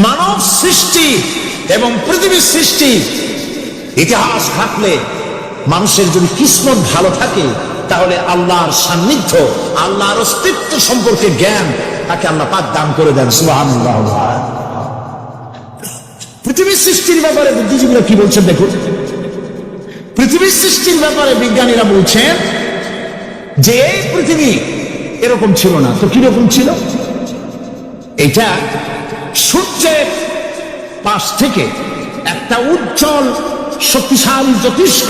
মানব সৃষ্টি এবং পৃথিবীর সৃষ্টি ইতিহাস থাকলে মানুষের যদি কিসমত ভালো থাকে তাহলে আল্লাহর সান্নিধ্য, আল্লাহর অস্তিত্ব সম্পর্কে জ্ঞান তাকে আল্লাহ পাক দান করে দেন। সুবহানাল্লাহ। পৃথিবীর সৃষ্টির ব্যাপারে বুদ্ধিজীবীরা কি বলছেন দেখুন। পৃথিবীর সৃষ্টির ব্যাপারে বিজ্ঞানীরা বলছেন যে এই পৃথিবী এরকম ছিল না, তো কিরকম ছিল? এটা সূর্যের পাশ থেকে একটা উজ্জ্বল শক্তিশালী জ্যোতিষ্ক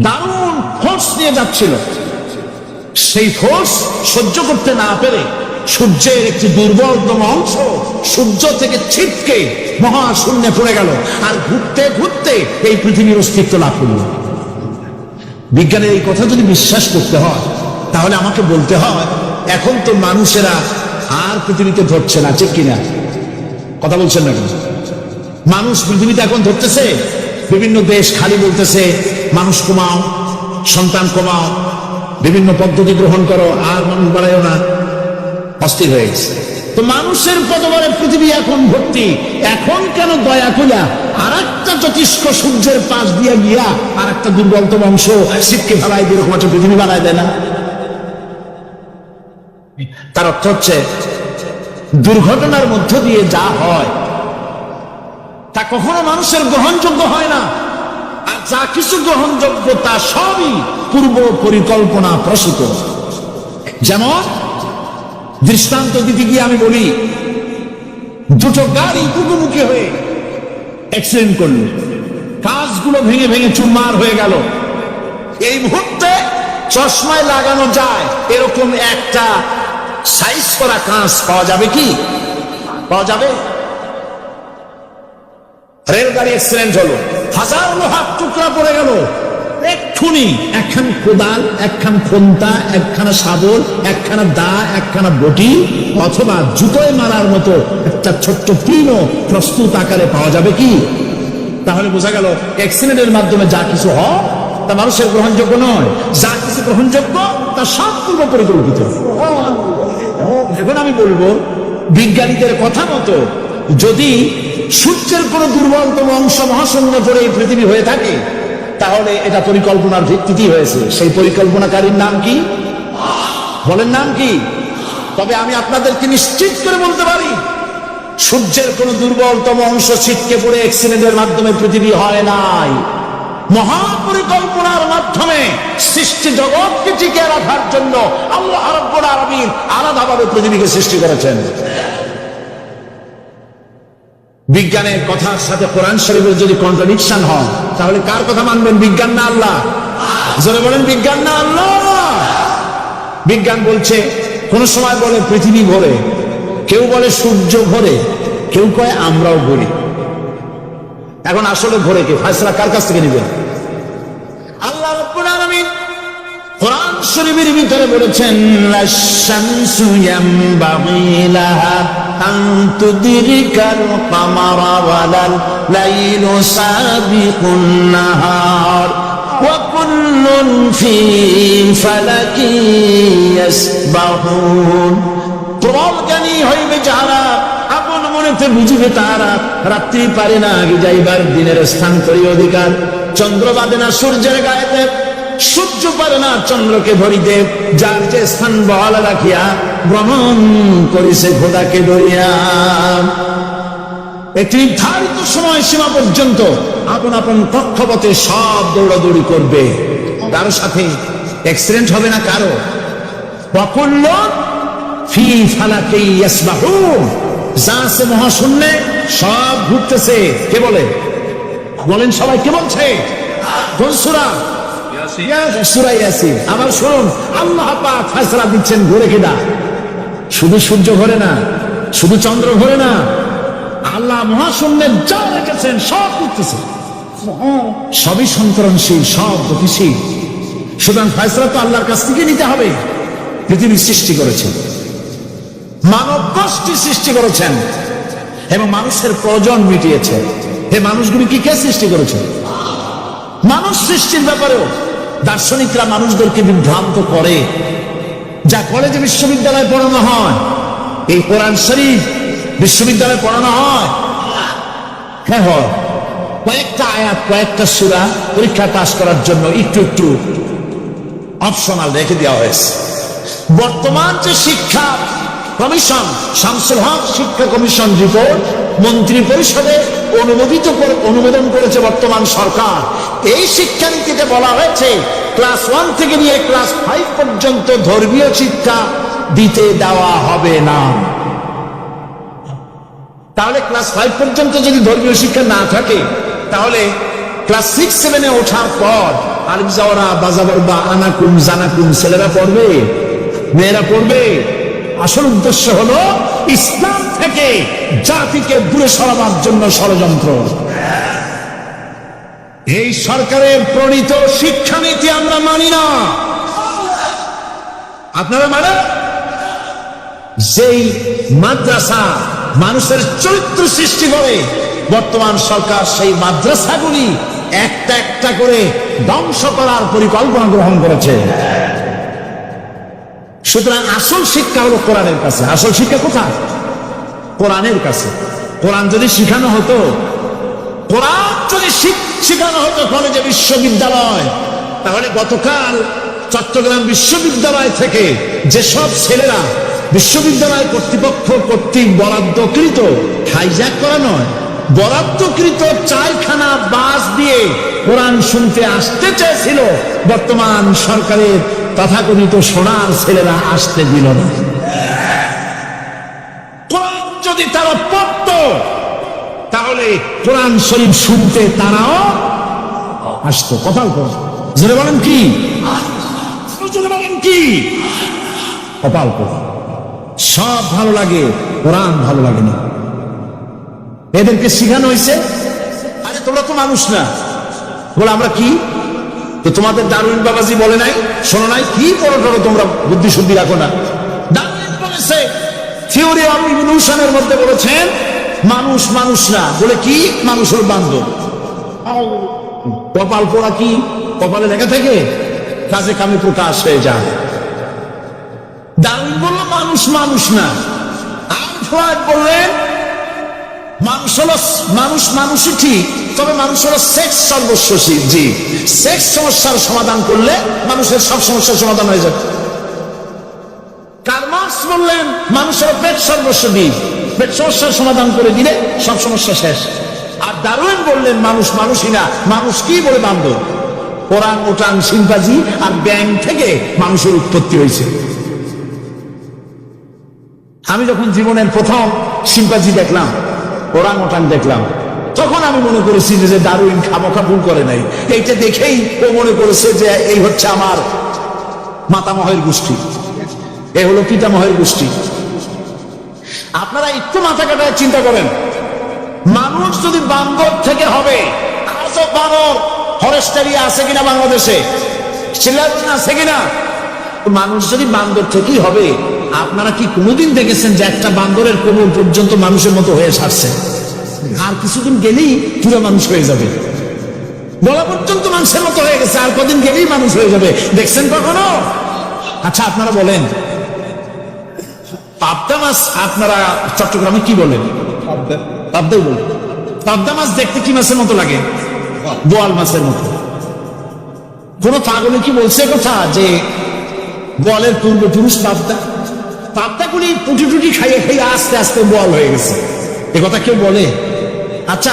দারুণ ফোর্স নিয়ে যাচ্ছিল। সেই ফোর্স সহ্য করতে না পেরে সূর্যের একটি দুর্বলতম অংশ সূর্য থেকে ছিটকে মহাশূন্যে পড়ে গেল, আর ঘুরতে ঘুরতে এই পৃথিবীর অস্তিত্ব লাভ করল। বিজ্ঞানের এই কথা যদি বিশ্বাস করতে হয় তাহলে আমাকে বলতে হয় এখন তো মানুষেরা আর পৃথিবীতে ধরছে না, ঠিক কিনা? কথা বলছেন না কেন? মানুষ পৃথিবীতে এখন ধরতেছে, বিভিন্ন দেশ খালি বলতেছে মানুষ কমাও, সন্তান কমাও, বিভিন্ন পদ্ধতি গ্রহণ করো, আর মানুষ বাড়াইও না, অস্থির হয়ে গেছে। তো মানুষের পদবরে পৃথিবী এখন ভর্তি। এখন কেন দয়া কইয়া আর একটা জ্যোতিষ্ক সূর্যের পাশ দিয়ে গিয়া আর একটা দুর্বলতম অংশ শিবকে ফেলাই দিয়ে এরকম একটা পৃথিবী বানায় দেয় না? তার অর্থ হচ্ছে দুর্ঘটনার মধ্য দিয়ে যা হয় তা কখনো মানুষের গ্রহণযোগ্য হয় না, আর যা কিছু গ্রহণযোগ্য তা সবই পূর্ব পরিকল্পনা প্রসূত। যেমন দৃষ্টান্ত দিতে গিয়ে আমি বলি, দুটো গাড়ি মুখোমুখি হয়ে অ্যাক্সিডেন্ট করলো, কাঁচগুলো ভেঙে ভেঙে চুরমার হয়ে গেল। এই মুহূর্তে চশমায় লাগানো যায় এরকম একটা সাইজ করা কাঁচ পাওয়া যাবে কি? পাওয়া যাবে? রেলগাড়ি অ্যাক্সিডেন্ট হলো, হাজার লোহার টুকরা পড়ে গেল, এক্ষুনি একখান কোদাল, একখান খন্তা, একখানা শাবল, একখানা দা, একখানা বটি অথবা জুতোয় মারার মতো একটা ছোট্ট পিনও প্রস্তুত আকারে পাওয়া যাবে কি? তাহলে বোঝা গেল অ্যাক্সিডেন্টের মাধ্যমে যা কিছু হয় তা মানুষের গ্রহণযোগ্য নয়, যা কিছু গ্রহণযোগ্য তা সব পূর্ব পরিকল্পিত। এখন আমি বলবো বিজ্ঞানীদের কথা মতো যদি সূর্যের কোন দুর্বলতম অংশ মহাশূন্য পড়ে এই পৃথিবী হয়ে থাকে তাহলে এটা পরিকল্পনার ভিত্তিতেই হয়েছে। সেই পরিকল্পনাকারীর নাম কি? বলেন নাম কি? তবে আমি আপনাদেরকে নিশ্চিত করে বলতে পারি সূর্যের কোন দুর্বলতম অংশ ছিটকে পড়ে অ্যাক্সিডেন্টের মাধ্যমে পৃথিবী হয় নাই। মহাপরিকল্পনার মাধ্যমে সৃষ্টি জগৎকে টিকে রাখার জন্য আল্লাহ রাব্বুল আলামিন আলাদাভাবে পৃথিবীকে সৃষ্টি করেছেন। বিজ্ঞানের কথার সাথে কোরআন শরীফের যদি কন্ট্রাডিকশন হয় তাহলে কার কথা মানবেন? বিজ্ঞান না আল্লাহ? জোরে বলেন, বিজ্ঞান না আল্লাহ? বিজ্ঞান বলছে, কোন সময় বলে পৃথিবী ঘোরে, কেউ বলে সূর্য ঘোরে, কেউ কয় আমরাও ঘুরি। এখন আসলে ঘোরে কে? ফয়সালা কার কাছ থেকে নেবেন? আল্লাহ রাব্বুল আলামিন কোরআন শরীফের ভিতরে বলেছেন, লাশ-শামসু ইয়ামবাগি লাহা আন তুদরিকাল কামারা ওয়ালাল লাইলু সাবিকুন নাহার ওয়া কুল্লুন ফি ফালাকি ইয়াসবাহুন। প্রবল জ্ঞানী হইবে যারা, আপন মনেতে বুঝিবে তারা, রাত্রি পারে না আগে যাইবার দিনের স্থান করি অধিকার। চন্দ্র বাঁধে না সূর্যের গায়েতে, সূর্য পারে না চন্দ্রকে ধরিতে, যার যে স্থান বহাল রাখিয়া ভ্রমণ করিছে খোদাকে ধরিয়া। একটি নির্ধারিত সময় সীমা পর্যন্ত আপন আপন কক্ষপথে সব দৌড়াদৌড়ি করবে, কারো সাথে অ্যাক্সিডেন্ট হবে না কারো। ওয়াকুল্লুন ফি ফালাকি ইয়াসবাহুন, যা আছে মহাশূন্যে সব ঘুরতেছে। কে বলে? বলেন সবাই, কে বলছে? কোন সূরা? সূরা ইয়াসিন। আবার শুনুন, আল্লাহ পাক ফয়সালা দিচ্ছেন ঘুরে কিনা। শুধু সূর্য ঘোরে না, শুধু চন্দ্র ঘোরে না, আল্লাহ মহাশূন্যে যা রেখেছেন সব ঘুরতেছে, সবই সন্তরণশীল, সব গতিশীল। সুতরাং ফয়সালা তো আল্লাহর কাছ থেকে নিতে হবে। পৃথিবী সৃষ্টি করেছেন, মানব গোষ্ঠী সৃষ্টি করেছেন এবং মানুষের প্রয়োজন মিটিয়েছে। এই মানুষগুলি কি কে সৃষ্টি করেছে? মানুষ সৃষ্টির ব্যাপারেও দার্শনিকরা মানুষদেরকে বিভ্রান্ত করে। যা কলেজে বিশ্ববিদ্যালয়ে পড়ানো হয় এই কোরআন শরীফ বিশ্ববিদ্যালয়ে পড়ানো হয়? হ্যাঁ হয়। কয়েকটা আয়াত, কয়েকটা সূরা পরীক্ষা পাস করার জন্য একটু একটু অপশনাল রেখে দেওয়া হয়েছে। বর্তমান যে শিক্ষা কমিশন, শামসুল হক শিক্ষা কমিশন রিপোর্ট মন্ত্রী পরিষদে অনুমোদন করেছে বর্তমান সরকার। এই শিক্ষানীতিতে বলা হয়েছে ক্লাস 1 থেকে নিয়ে ক্লাস 5 পর্যন্ত ধর্মীয় শিক্ষা দিতে দেওয়া হবে না। তাহলে ক্লাস 5 পর্যন্ত যদি ধর্মীয় শিক্ষা না থাকে, তাহলে ক্লাস 6-7 ওঠার পর আলিফ জাওরা বাজাবর বা আনাকুম জানাকুম ছেলেরা পড়বে, মেয়েরা পড়বে? আসল উদ্দেশ্য হলো ইসলাম থেকে জাতিকে দূরে সরাবার জন্য ষড়যন্ত্র। এই সরকারের প্রণীত শিক্ষানীতি আমরা মানি না। আপনারা মানে? যেই মাদ্রাসা মানুষের চরিত্র সৃষ্টি করে, বর্তমান সরকার সেই মাদ্রাসাগুলি একটা একটা করে ধ্বংস করার পরিকল্পনা গ্রহণ করেছে। সুতরাং আসল শিক্ষা হলো কোরআনের কাছে। আসল শিক্ষা কোথায়? কোরআনের কাছে। কোরআন যদি শিখানো হতো, কোরআন যদি শিখানো হতো কলেজে, বিশ্ববিদ্যালয়, তাহলে গতকাল চট্টগ্রাম বিশ্ববিদ্যালয় থেকে যেসব ছেলেরা বিশ্ববিদ্যালয় কর্তৃপক্ষ কর্তৃক বরাদ্দকৃত, হাইজ্যাক করা নয়, বরাদ্দকৃত 4খানা বাস দিয়ে কোরআন শুনতে আসতে চেয়েছিল, বর্তমান সরকারের তথাকথিত সোনার ছেলেরা আসতে দিল না। কোরআন যদি তারা পড়ত, তাহলে কোরআন শরীফ শুনতে তারাও আসতো। কপাল কর, জোরে বলেন কি? জোরে বলেন কি? কপাল কর। সব ভালো লাগে, কোরআন ভালো লাগে না। এদেরকে শিখানো হয়েছে, আরে তোমরা তো মানুষ না। বলে আমরা কি? তো তোমাদের দারুইন বাবাজি বলে নাই, শোনো নাই? কি পড়ো টড়ো তোমরা, বুদ্ধি শুদ্ধি রাখো না। দারুইন বলেছে, থিওরি অফ ইভলিউশনের মধ্যে বলেছেন মানুষ মানুষ না। বলে কি? মানুষ হল বান্দর। কপাল পোড়া কি? কপালে লেখা থাকে, কাজে কামে প্রকাশ হয়ে যায়। দারুইন বলল মানুষ মানুষ না। আর ফ্রয়েড বললেন মানুষ হলো মানুষ মানুষই ঠিক, তবে মানুষ হলো সেক্স সর্বস্ব জীব। সেক্স সমস্যার সমাধান করলে মানুষের সব সমস্যার সমাধান হয়ে যাবে। কার্ল মার্কস বললেন মানুষ হলো পেট সর্বস্ব জীব, পেট সমস্যার সমাধান করে দিলে সব সমস্যা শেষ। আর ডারউইন বললেন মানুষ মানুষই না, মানুষ কি? বলে বান্দর। ওরাং ওটাং শিম্পাজি আর ব্যাং থেকে মানুষের উৎপত্তি হয়েছে। আমি যখন জীবনের প্রথম শিম্পাজি দেখলাম, ওরাং ওটাং দেখলাম, তখন আমি মনে করেছি যে ডারউইন খামোখা ভুল করে নাই। এইটা দেখেই ও মনে করেছে যে এই হচ্ছে আমার মাতামহের গোষ্ঠী, এ হলো পিতামহের গোষ্ঠী। আপনারা একটু মাথা কাটায় চিন্তা করেন, মানুষ যদি বান্দর থেকে হবে, আর তো বানর ফরেস্টারি আছে কিনা বাংলাদেশে, শিলাবন আছে কিনা? মানুষ যদি বান্দর থেকেই হবে, আপনারা কি কোনোদিন দেখেছেন যে একটা বান্দরের কোমর পর্যন্ত মানুষের মতো হয়ে সারছে? আর কিছুদিন গেলেই পুরো মানুষ হয়ে যাবে, গলা পর্যন্ত মানুষের মতো হয়ে গেছে, আর কদিন গেলেই মানুষ হয়ে যাবে। দেখছেন কখনো? আচ্ছা আপনারা বলেন, পাবদা মাছ আপনারা চট্টগ্রামে কি বলেন? পাবদাই বলেন। পাবদা মাছ দেখতে কি মাছের মতো লাগে? বোয়াল মাছের মতো। কোন পাগলে কি বলছে কথা যে বোয়ালের পূর্বপুরুষ পাবদা? পাবদাগুলি পুটি টুটি খাইয়ে খাইয়ে আস্তে আস্তে বোয়াল হয়ে গেছে, এ কথা কেউ বলে? আচ্ছা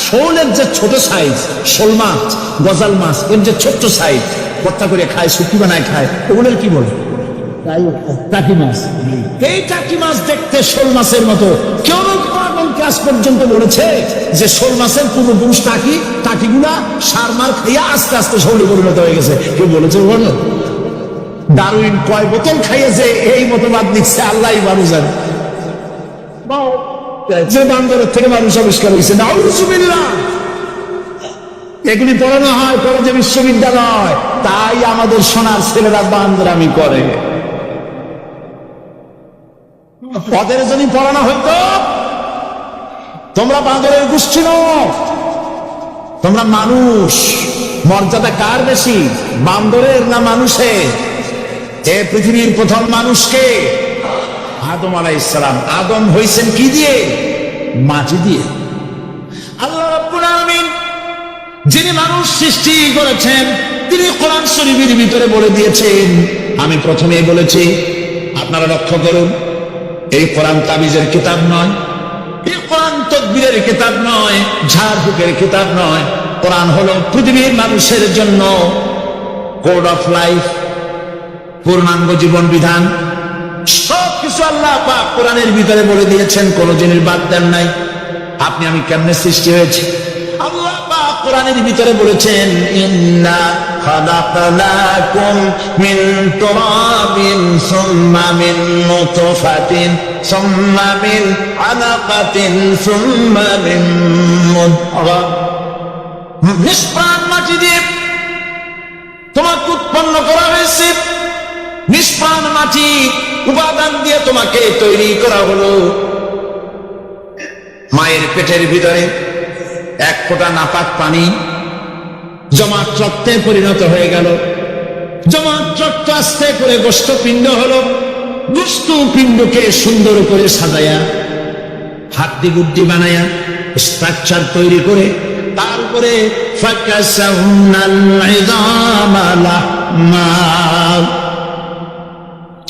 শোলের যে ছোট সাইজ, শোল মাছ, গজাল মাছ, এর যে ছোট্ট সাইজ ভর্তা করে খায়, শুটকি বানায় খায়, ওগুলোর কি বলে? টাকি মাছ। এই টাকি মাছ দেখতে শোল মাছের মতো। কেউ আজ পর্যন্ত বলেছে যে শোল মাছের পূর্বপুরুষ টাকি, টাকিগুলা সার মার খাইয়া আস্তে আস্তে শোলে পরিণত হয়ে গেছে? কেউ বলেছে? বলো। ডারউইন কয় বোতল খাইয়েছে এই মতবাদ নিচ্ছে, আল্লাহ ভালো জানে। যে বান্দরের থেকে মানুষ আবিষ্কার হয়েছে, নাউযুবিল্লাহ। এগুলি পড়ানো হয় কলেজে, বিশ্ববিদ্যালয়, তাই আমাদের সোনার ছেলেরা বান্দরামি করে। ওদের যদি পড়ানো হইতো তোমরা বান্দরের গোষ্ঠী নও, তোমরা মানুষ। মর্যাদা কার বেশি, বান্দরের না মানুষের? এ পৃথিবীর প্রথম মানুষকে আদম আলাইহিস সালাম। আদম হইছেন কি দিয়ে? মাটি দিয়ে। আল্লাহ রাব্বুল আলামিন যিনি মানুষ সৃষ্টি করেছেন তিনি কোরআন শরীফের ভিতরে বলে দিয়েছেন, আমি প্রথমেই বলেছি আপনারা লক্ষ্য করুন, এই কোরআন তাবিজের কিতাব নয়, এই কোরআন তদবিরের কিতাব নয়, ঝাড়ফুঁকের কিতাব নয়। কোরআন হলো পৃথিবীর মানুষের জন্য কোড অফ লাইফ, পূর্ণাঙ্গ জীবন বিধান। সবকিছু আল্লাহ পাক কোরআনের ভিতরে বলে দিয়েছেন, কোন জিনিস বাদ দেন নাই। আপনি আমি কেমনে সৃষ্টি হয়েছে আল্লাহ পাক কোরআনের ভিতরে বলেছেন, ইন্না খালাকনাকুম মিন তুরাবিন সুম্মা মিন নুতফাতিন সুম্মা মিন আলাকাতিন সুম্মা মিন মুদঘাহ। নিষ্প্রাণ মাটি দিয়ে তোমাকে উৎপন্ন করা হয়েছে, নিষ্প্রাণ মাটি উপাদান দিয়ে তোমাকে তৈরি করা হলো। মায়ের পেটের ভিতরে এক ফোঁটা নাপাক পানি জমাট রক্তে পরিণত হয়ে গেল, জমাট রক্ত আস্তে করে গোষ্ঠপিণ্ড হলো, গোষ্ঠপিণ্ডকে সুন্দর করে সাজায়া হাড্ডি গুড্ডি বানায়া স্ট্রাকচার তৈরি করে তার উপরে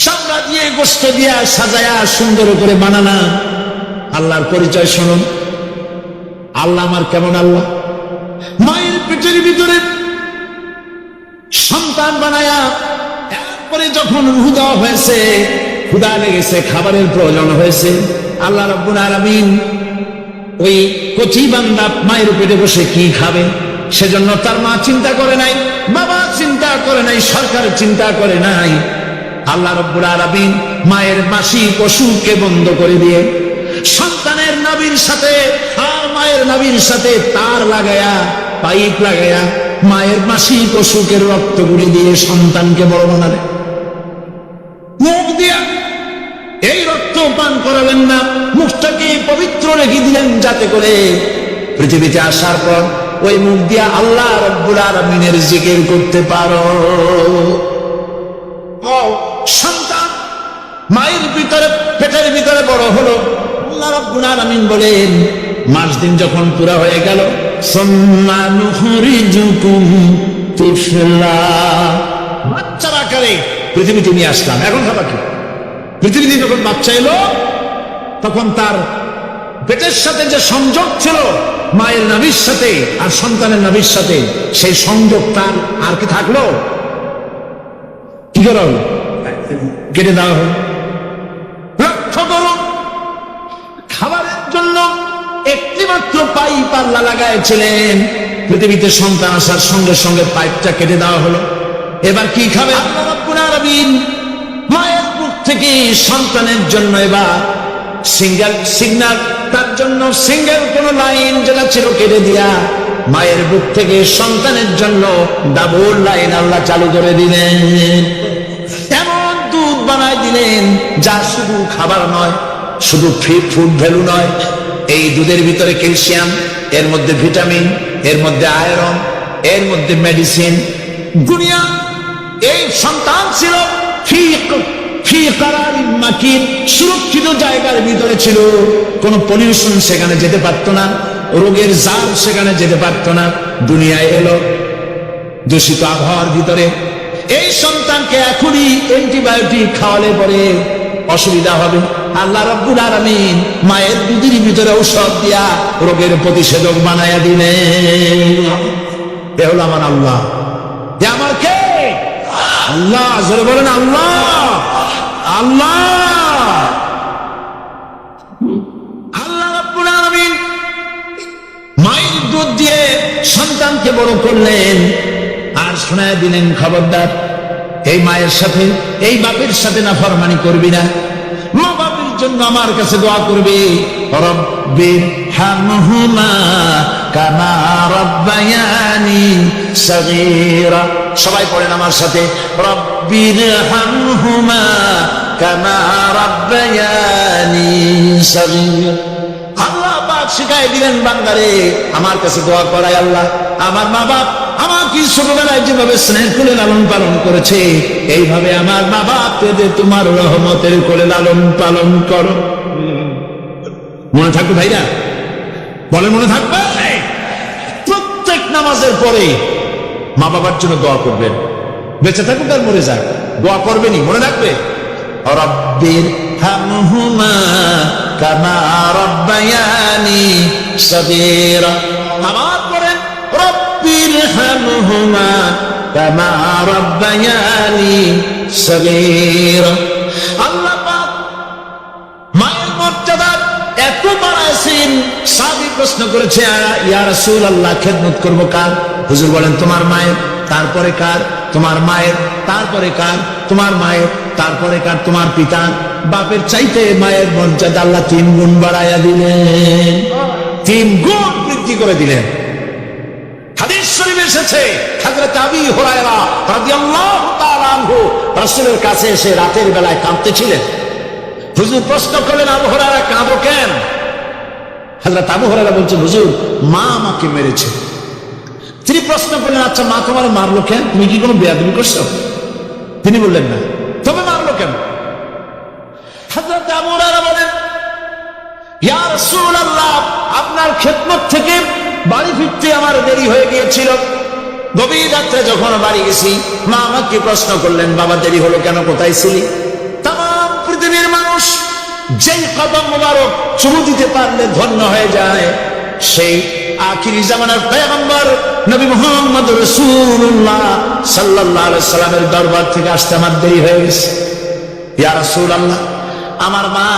চামড়া দিয়ে গোশত দিয়া সাজায়া সুন্দর করে বানানা। আল্লাহর পরিচয় শুনুন, আল্লাহ আমার কেমন আল্লাহ। মায়ের পেটের ভিতরে সন্তান বানায়া এরপরে যখন রূহ দেওয়া হয়েছে, ক্ষুধা লেগেছে, খাবারের প্রয়োজন হয়েছে, আল্লাহ রাব্বুল আলামিন ওই কচি বান্দা মায়ের পেটে বসে কি খাবে সেজন্য তার মা চিন্তা করে নাই, বাবা চিন্তা করে নাই, সরকার চিন্তা করে নাই। আল্লাহ রাব্বুল আলামিন মায়ের মাসিক অসুখকে বন্ধ করে দিয়ে সন্তানের নাভির সাথে আর মায়ের নাভির সাথে তার লাগায়া, পাইপ লাগায়া মায়ের মাসিক অসুখের রক্তগুলি দিয়ে সন্তানকে বড় বানালেন। মুখ দিয়া এই রক্ত পান করালেন না, মুখটাকে পবিত্র রেখে দিলেন যাতে করে পৃথিবীতে আসার পর ওই মুখ দিয়া আল্লাহ রাব্বুল আলামিনের জিকির করতে পারো। সন্তান মায়ের ভিতরে পেটের ভিতরে বড় হলো, আল্লাহ রাব্বুল আলামিন বলেন মাস দিন যখন পুরা হয়ে গেল, সুম্মা নুখরিজুকুম তিফলা, বাচ্চার আকারে পৃথিবীতে নিয়ে আসলাম। এখন খাবার কি? পৃথিবীতে যখন বাচ্চা এলো তখন তার পেটের সাথে যে সংযোগ ছিল মায়ের নাভির সাথে আর সন্তানের নাভির সাথে, সেই সংযোগ তার আর কি থাকলো? কি করা হলো? কেটে দেওয়া হলো। লক্ষ্য করুন, খাবারের জন্য একটি মাত্র পাইপ আল্লাহ লাগাইছিলেন, পৃথিবীতে সন্তান আসার সঙ্গে সঙ্গে পাইপটা কেটে দেওয়া হলো। এবার কি খাবে? আল্লাহ রাব্বুল আলামিন মায়ের বুক থেকে সন্তানের জন্য এবার সিগন্যাল, তার জন্য সিঙ্গেল কোন লাইন যেটা ছিল কেটে দিয়া মায়ের বুক থেকে সন্তানের জন্য ডাবল লাইন আল্লাহ চালু করে দিলেন। এমন দুধ বানায় দিলেন যা শুধু খাবার নয়, শুধু ফুড ভ্যালু নয়, এই দুধের ভিতরে ক্যালসিয়াম, এর মধ্যে ভিটামিন, এর মধ্যে আয়রন, এর মধ্যে মেডিসিন। দুনিয়া এই সন্তান ছিল সুরক্ষিত জায়গার ভিতরে ছিল, কোন পলিউশন সেখানে যেতে পারতো না, রোগের জাল সেখানে যেতে পারতো না। দুনিয়ায় এলো দূষিত আবহাওয়ার ভিতরে, এই সন্তানকে এখনই অ্যান্টিবায়োটিক খাওয়ালে পরে অসুবিধা হবে। আল্লাহ রাব্বুল আলামিন মায়ের দুধের ভিতরে ঔষধ দিয়া রোগের প্রতিষেধক বানায়া দিলেন। এ হলো আমার আল্লাহ। আমার কে? আল্লাহ। জোরে বলেন আল্লাহ। আল্লাহ আল্লাহ রাব্বুল আলামিন মায়ের দুধ দিয়ে সন্তানকে বড় করলেন আর শোনায় দিলেন, খবরদার এই মায়ের সাথে, এই বাপের সাথে নাফরমানি করবি না। মা বাপের জন্য আমার কাছে দোয়া করবি, রব্বিরহামহুমা কামা রাব্বায়ানি সগীরা। সবাই পড়েন আমার সাথে, রব্বিরহামহুমা কামা রাব্বায়ানি সগীরা। আল্লাহ পাক শিখায় দিলেন বান্দারে আমার কাছে দোয়া করায়, আল্লাহ আমার মা বাপ আমাকে আমাকে ছোটবেলায় যেভাবে স্নেহ করে লালন পালন করেছে, এইভাবে আমার বাবা পেদে তোমার রহমতের করে লালন পালন করো। মনে থাকবে ভাইরা? বলে মনে থাকবে? প্রত্যেক নামাজের পরে মা বাবার জন্য দোয়া করবেন, বেঁচে থাকুক আর মরে যাক, দোয়া করবেনই, মনে রাখবে। রব্বির হামহুমা কামা রব্বায়ানি সগীরা। আমার পড়েন রব্বির হামহুমা কামা রব্বায়ানি সগীরা। আল্লাহ পাক মায়ের মর্যাদা এত বাড়াইছেন, সাহাবী প্রশ্ন করেছে, ইয়া রাসূলুল্লাহ খেদমত করব কার? হুজুর বলেন তোমার মায়ের, তারপরে কার? তোমার মায়ের, তারপরে কার? তোমার মায়ের, তারপরে কার? তোমার পিতা। বাপের চাইতে মায়ের মর্যাদা আল্লাহ 3 গুণ বাড়াইয়া দিলেন, 3 গুণ বৃদ্ধি করে দিলেন। হাদিস শরীফে এসেছে, হযরত আবী হুরায়রা রাদিয়াল্লাহু তাআলা আনহু রাসূলের কাছে এসে রাতের বেলায় কাঁদতেছিলেন। হুজুর প্রশ্ন করলেন, আবু হুরায়রা কাঁদো কেন? হযরত আবু হুরায়রা বলছেন, হুজুর মা আমাকে মেরেছে। তিনি প্রশ্ন করলেন, আচ্ছা মা তোমার মারলো কেন? তুমি কি কোনো বেয়াদবি করছো? তিনি বললেন না। তবে মারলো কেন? হযরত আবু হুরায়রা বলেন, ইয়া রাসূলুল্লাহ আপনার খেদমত থেকে বাড়ি ফিরতে আমার দেরি হয়ে গিয়েছিল। গভীর রাত্রে যখন বাড়ি গেছি, মা আমাকে প্রশ্ন করলেন, বাবা দেরি হলো কেন, কোথায় ছিলি? তাম পৃথিবীর মানুষ যেই কদম মোবারক চুমু দিতে পারলে ধন্য হয়ে যায়, সেই আখিরি জামানার পয়গম্বর নবী মুহাম্মদ রাসূলুল্লাহ সাল্লাল্লাহু আলাইহি সাল্লামের দরবার থেকে আসতে আমার দেরি হয়ে গেছে। ইয়া রাসূলুল্লাহ আমার মা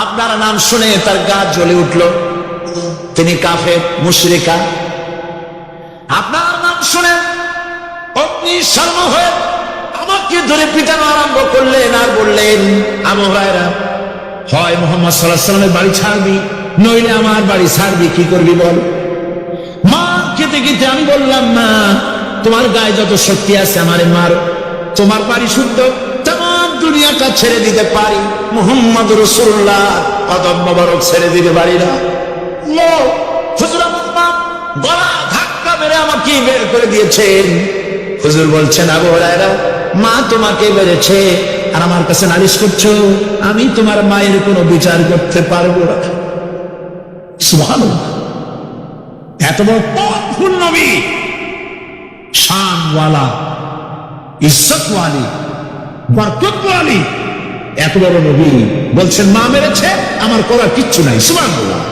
আপনার নাম শুনে তার গা জ্বলে উঠল, তিনি কাফের মুশরিকা। আপনার নাম শুনে অগ্নিশর্ম হয়ে আমাকে ধরে পিটানো আরম্ভ করলেন আর বললেন, আবু হুরায়রা হয় মুহাম্মদ সাল্লাল্লাহু আলাইহি সাল্লামের বাড়ি ছাড়বি, নইলে আমার বাড়ি ছাড়বি, কি করবি বল? মা কেঁদে কেঁদে আমি বললাম, মা তোমার গায়ে যত শক্তি আছে আমারে মারো, তোমার বাড়ি শুদ্ধ, তাম দুনিয়াটা ছেড়ে দিতে পারি, মুহাম্মদ রাসূলুল্লাহ কদম মোবারক ছেড়ে দিতে পারি না। হুজুর আমার মা গলা ধাক্কা মেরে আমাকে বের করে দিয়েছেন। হুজুর বলছেন, আবু হুরায়রা মা তোমাকে মেরেছে আর আমার কাছে নালিশ করছো, আমি তোমার মায়ের কোনো বিচার করতে পারবো না। সুবহানাল্লাহ, এত বড় পাওয়ারফুল নবী, শানওয়ালা, ইজ্জতওয়ালি, বরকতওয়ালি, এত বড় নবী বলছেন মা মেরেছে, আমার করার কিচ্ছু নাই। সুবহানাল্লাহ।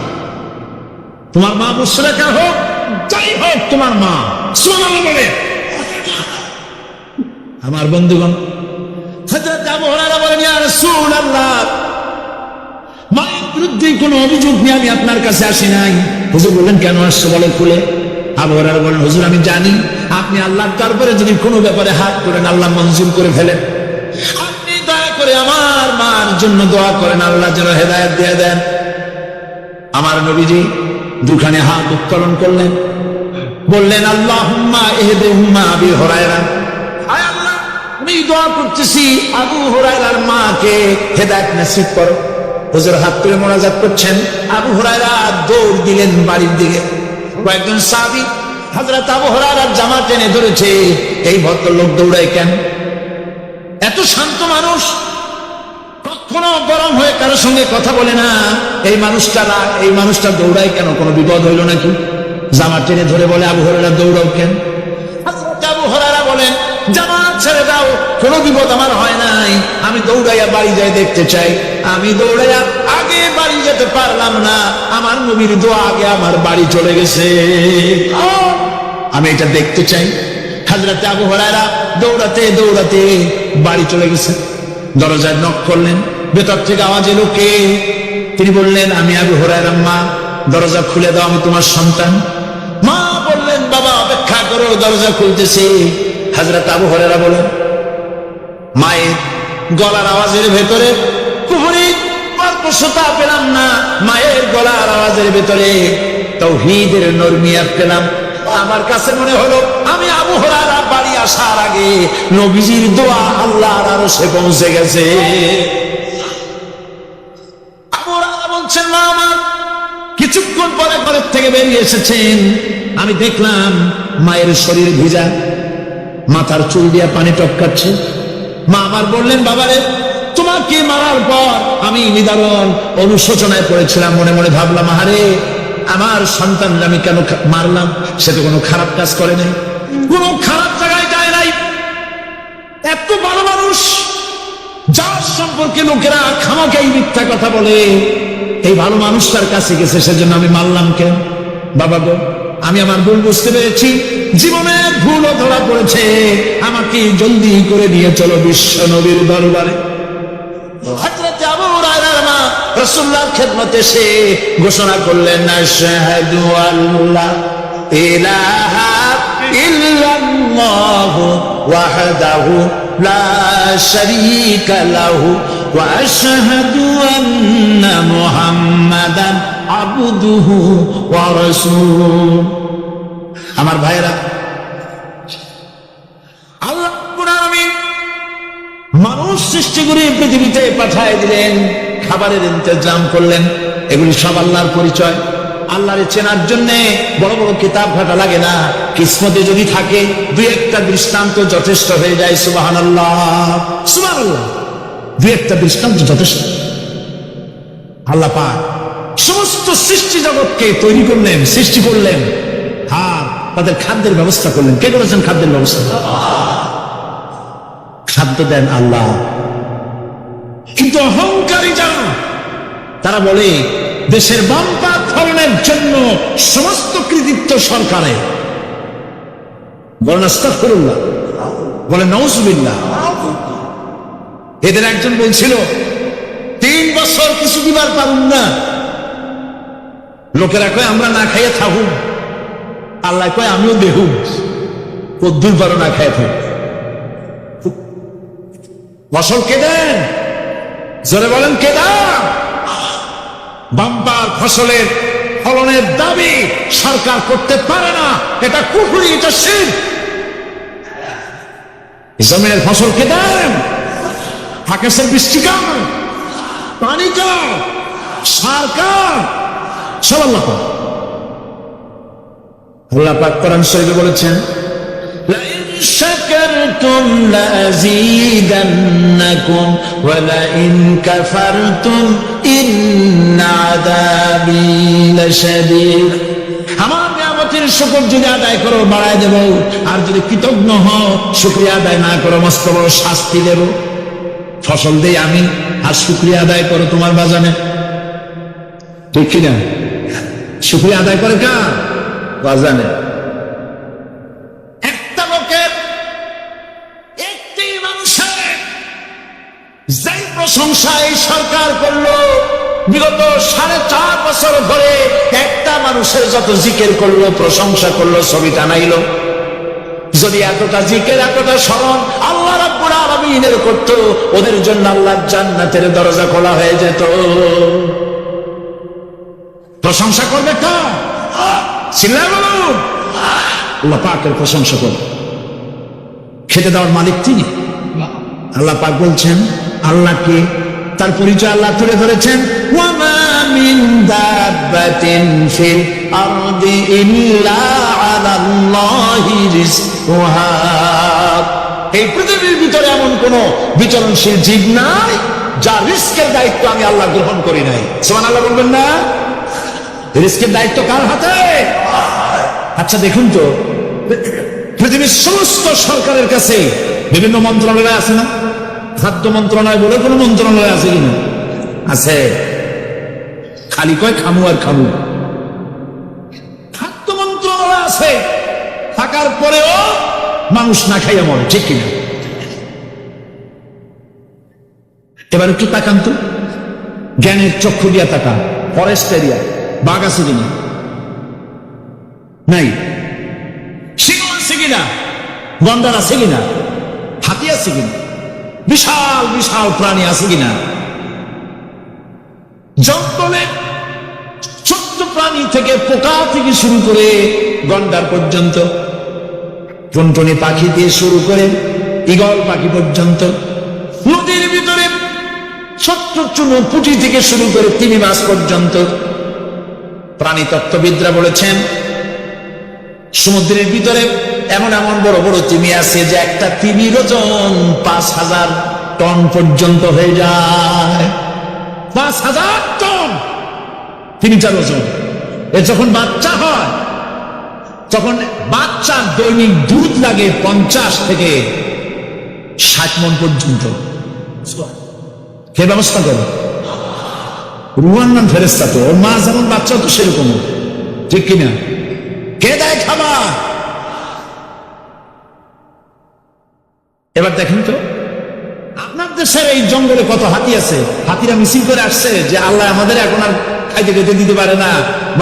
তোমার মা মুশরিকা হোক, যাই হোক তোমার মা, সুবহানাল্লাহ বলে। আমার বন্ধুগণ, হযরত আবু হুরায়রা বলেন, ইয়া রাসূলুল্লাহ মায়ের বিরুদ্ধে কোনো অভিযোগ নিয়ে আমি আপনার কাছে আসি নাই। হুজুর বললেন, কেন আসছো বলে খুলে? আবু হুরায়রা বলেন, হুজুর আমি জানি আপনি আল্লাহর দরবারে যদি কোনো ব্যাপারে হাত করেন আল্লাহ মঞ্জুর করে ফেলেন। আপনি দয়া করে আমার মার জন্য দোয়া করেন, আল্লাহ যেন হেদায়েত দিয়ে দেন। আমার নবীজি দুখানে হাত উত্তোলন করলেন, বললেন, আল্লাহুম্মা ইহদিহুম্মা আবি হুরায়রা, আয় আল্লাহ আমি দোয়া করতেছি আবু হুরায়রার মাকে হেদায়েত নসিব করো। হুজুর হাত তুলে মোনাজাত করছেন, আবু হুরায়রা দৌড় দিলেন বাড়ির দিকে। কয়েকজন সাহাবী হযরত আবু হুরায়রার জামা টেনে ধরেছে, এই ভদ্রলোক দৌড়ায় কেন? এত শান্ত মানুষ, কখনো গরম হয়ে কারোর সঙ্গে কথা বলে না, এই মানুষটা দৌড়ায় কেন? কোনো বিপদ হইল নাকি? জামা টেনে ধরে বলে, আবু হুরায়রা দৌড়াও কেন? হযরত আবু হুরায়রা বলেন, জামাত ছেড়ে দাও, কোনো বিপদ আমার হয় নাই, আমি দৌড়াইয়া বাড়ি যাই দেখতে চাই। আমি দৌড়াইয়া আগে বাড়ি যেতে পারলাম না, আমার নবীর দোয়া আগে আমার বাড়ি চলে গেছে, আমি এটা দেখতে চাই। হযরত আবু হুরায়রা দৌড়াতে দৌড়াতে বাড়ি চলে গেছে। দরজায় নক করলেন, ভেতর থেকে আওয়াজ এলো, কে? তিনি বললেন, আমি আবু হুরায়রা, মা দরজা খুলে দাও, আমি তোমার সন্তান। মা বললেন, বাবা অপেক্ষা করো, দরজা খুলতেছে। হযরত আবু হুরায়রা বলেন, মায়ের গলার আওয়াজের ভেতরে কুফরি কর্কশতা পেলাম না, মায়ের গলার আওয়াজের ভেতরে তাওহীদের নরমিয়াত পেলাম। আমার কাছে মনে হলো আমি আবু হুরায়রা বাড়ি আসার আগে নবীজির দোয়া আল্লাহর আরশে পৌঁছে গেছে। আবু হুরায়রা বলছেন, না আমার কি কিছুক্ষণ পরে ঘরের থেকে বেরিয়ে এসেছেন, আমি দেখলাম মায়ের শরীর ভিজা, মাথার চুল দিয়া পানি টপকাচ্ছে। মা আমার বললেন, বাবারে তোমাকে মারার পর আমি নিদারুণ অনুশোচনায় পড়েছিলাম। মনে মনে ভাবলাম, আহারে আমার সন্তান আমি কেন মারলাম? সে তো কোনো খারাপ কাজ করে নাই, কোনো খারাপ জায়গায় যায় নাই। এত ভালো মানুষ, যার সম্পর্কে লোকেরা খামাখাই মিথ্যা কথা বলে, এই ভালো মানুষটার কাছে গেছে, সেজন্য আমি মারলাম কেন? বাবা গো, আমি আমার ভুল বুঝতে পেরেছি, জীবনের ভুলও ধরা পড়েছে, আমাকে জলদি করে নিয়ে চলো বিশ্ব নবীর দরবারে। হযরত আবু হুরায়রার মা রাসূলুল্লাহর খেদমতে এসে ঘোষণা করলেন, আশহাদু আল্লা ইলাহা ইল্লাল্লাহু ওয়াহদাহু লা শারীকা লাহু ওয়া আশহাদু আন্না মুহাম্মাদান আবদুহু ওয়া রাসূলুহু। আমার ভাইরা, আল্লাহ রাব্বুল আলামিন মানুষ সৃষ্টি করে পৃথিবীতে পাঠিয়ে দিলেন, খাবারের ইন্তজাম করলেন। এগুলি সব আল্লাহর পরিচয়। আল্লাহরে চেনার জন্য বড় বড় কিতাব ঘাটা লাগে না, কিসমতে যদি থাকে দুই একটা দৃষ্টান্ত যথেষ্ট হয়ে যায়। সুবহানাল্লাহ, সুবহানাল্লাহ, দুই একটা দৃষ্টান্ত যথেষ্ট। আল্লাহ পাক সমস্ত সৃষ্টি জগৎকে তৈরি করলেন, সৃষ্টি করলেন, আর তাদের খাদ্যের ব্যবস্থা করলেন। কে করেছেন খাদ্যের ব্যবস্থা? খাদ্য দেন আল্লাহ। কিন্তু অহংকারী যারা, তারা বলে দেশের বাম্পার ফলনের জন্য সমস্ত কৃতিত্ব সরকারের। বলেন আস্তাগফিরুল্লাহ, বলেন নাউজুবিল্লাহ। এদের একজন বলছিল 3 বছর কিছু দিবার পারুন না। লোকেরা কয় আমরা না খাইয়ে থাকুন, আল্লাহ কয় আমিও দেখুন কদ্দুর পারো না খাইয়ে থাকুন। ফসল কে দেন? জোরে বলেন কে দেন? বাম্পার ফসলের ফলনের দাবি সরকার করতে পারে না, এটা কুফরি, এটা শিরক। জমিনের ফসল কে দেন? আকাশের বৃষ্টি কার? পানি কার? সরকার। সব আল্লাহ পাক। আল্লাহ পাক কোরআন শরীফে বলেছেন, شكرتم لأزيدنكم ولئن كفرتم إن عذابي لشديد। আমার নিয়ামতের শুকর যদি আদায় করো বাড়ায় দেব, আর যদি কৃতজ্ঞ হও শুকরিয়া আদায় না করো মস্ত বড় শাস্তি দেব। ফসল দেই আমি, আর শুকরিয়া আদায় করো তোমার বাজানে, ঠিক কিনা? শুকরিয়া আদায় করে কার? বাজানে। যেই প্রশংসা এই সরকার করলো বিগত 4.5 বছর ধরে, একটা মানুষের যত জিকির করলো, প্রশংসা করলো, ছবি টানাইলো, যদি এতটা জিকির এতটা স্মরণ আল্লাহ রাব্বুল আলামিনের করত, ওদের জন্য আল্লাহর জান্নাতের দরজা খোলা হয়ে যেত। প্রশংসা করবে কার? চিল্লায় বলুন, আল্লাহ পাকের প্রশংসা করবে। খেতে দেওয়ার মালিক তিনি। আল্লাহ পাক বলছেন, আল্লাহকে, তার পরিচয় আল্লাহ তুলে ধরেছেন, ওয়ামা মিন দাব্বাতিন ফিল আরদি ইল্লা আলাল্লাহি রিজকুহা। এই পৃথিবীর ভিতরে এমন কোন বিচরণশীল জীব নাই যার রিস্কের দায়িত্ব আমি আল্লাহ গ্রহণ করি নাই। সুবহানাল্লাহ বলবেন না? রিস্কের দায়িত্ব কার হাতে? আচ্ছা দেখুন তো, পৃথিবীর সমস্ত সরকারের কাছে বিভিন্ন মন্ত্রণালয় আছে না? খাদ্য মন্ত্রণালয় বলে কোন মন্ত্রণালয় আছে কিনা? আছে। খালি কয় খামু আর খামু। খাদ্য মন্ত্রণালয় আছে, থাকার পরেও মানুষ না খাইয়া মরে, ঠিক কিনা? এবার একটু তাকান তো, জ্ঞানের চক্ষু দিয়া তাকান। ফরেস্ট এরিয়া বাঘ আছে কিনা? নাই। সিংহ আছে কিনা? গন্ডার আছে কিনা? হাতি আছে কিনা? বিশাল বিশাল প্রাণী আছে কিনা? জঙ্গলে ছোট্ট প্রাণী থেকে, পোকা থেকে শুরু করে গন্ডার পর্যন্ত, টুনটুনি পাখি দিয়ে শুরু করে ঈগল পাখি পর্যন্ত, নদীর ভিতরে ছোট্ট চুনো পুঁটি থেকে শুরু করে তিমি মাছ পর্যন্ত, প্রাণীতত্ত্ববিদরা বলেছেন সমুদ্রের ভিতরে এমন এমন বড় বড় তিমি আছে যে একটা তিমির ওজন 5,000 টন পর্যন্ত হয়ে যায়। 5,000 টন তিমিটার ওজন। এ যখন বাচ্চা হয় তখন বাচ্চার দৈনিক দুধ লাগে 50 থেকে 60 মণ পর্যন্ত। কে ব্যবস্থা করে? রুহান নাম ফেরেশতা। তো ওর মা যেমন বাচ্চা তো সেরকম, ঠিক কিনা? কে দেয় খাবার? এবার দেখেন তো আপনার দেশের এই জঙ্গলে কত হাতি আছে। হাতিরা মিছিল করে আসছে যে আল্লাহ আমাদের এখন আর খাইতে খেতে দিতে পারে না,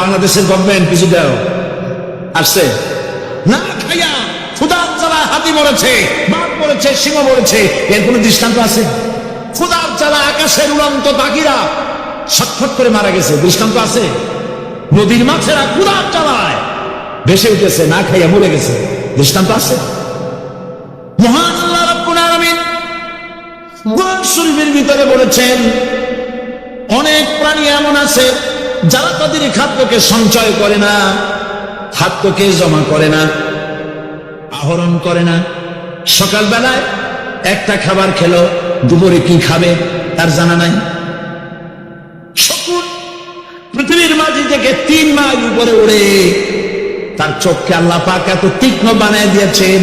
বাংলাদেশের গভর্নমেন্ট কিছু দাও। আসছে না খাইয়া ক্ষুধার জ্বালা হাতি মরেছে, বাঘ মরেছে, সিংহ মরেছে। এর কোন দৃষ্টান্ত আছে? ক্ষুধার জ্বালা আকাশের উড়ন্ত পাখিরা ছটফট করে মারা গেছে, দৃষ্টান্ত আছে? নদীর মাছেরা ক্ষুধার জ্বালায় ভেসে উঠেছে, না খাইয়া মরে গেছে, দৃষ্টান্ত আছে? মহান আল্লাহ রাব্বুল আলামিন কোরআন শরীফের ভিতরে বলেছেন অনেক প্রাণী এমন আছে যারা তাদের খাদ্যকে সঞ্চয় করে না, খাদ্যকে জমা করে না, আহরণ করে না। সকালবেলায় একটা খাবার খেলো, দুপুরে কি খাবে তার জানা নাই। শকুন পৃথিবীর মাঝি থেকে 3 মাইল উপরে উড়ে, তার চোখকে আল্লাহ পাক এত তীক্ষ্ণ বানিয়ে দিয়েছেন।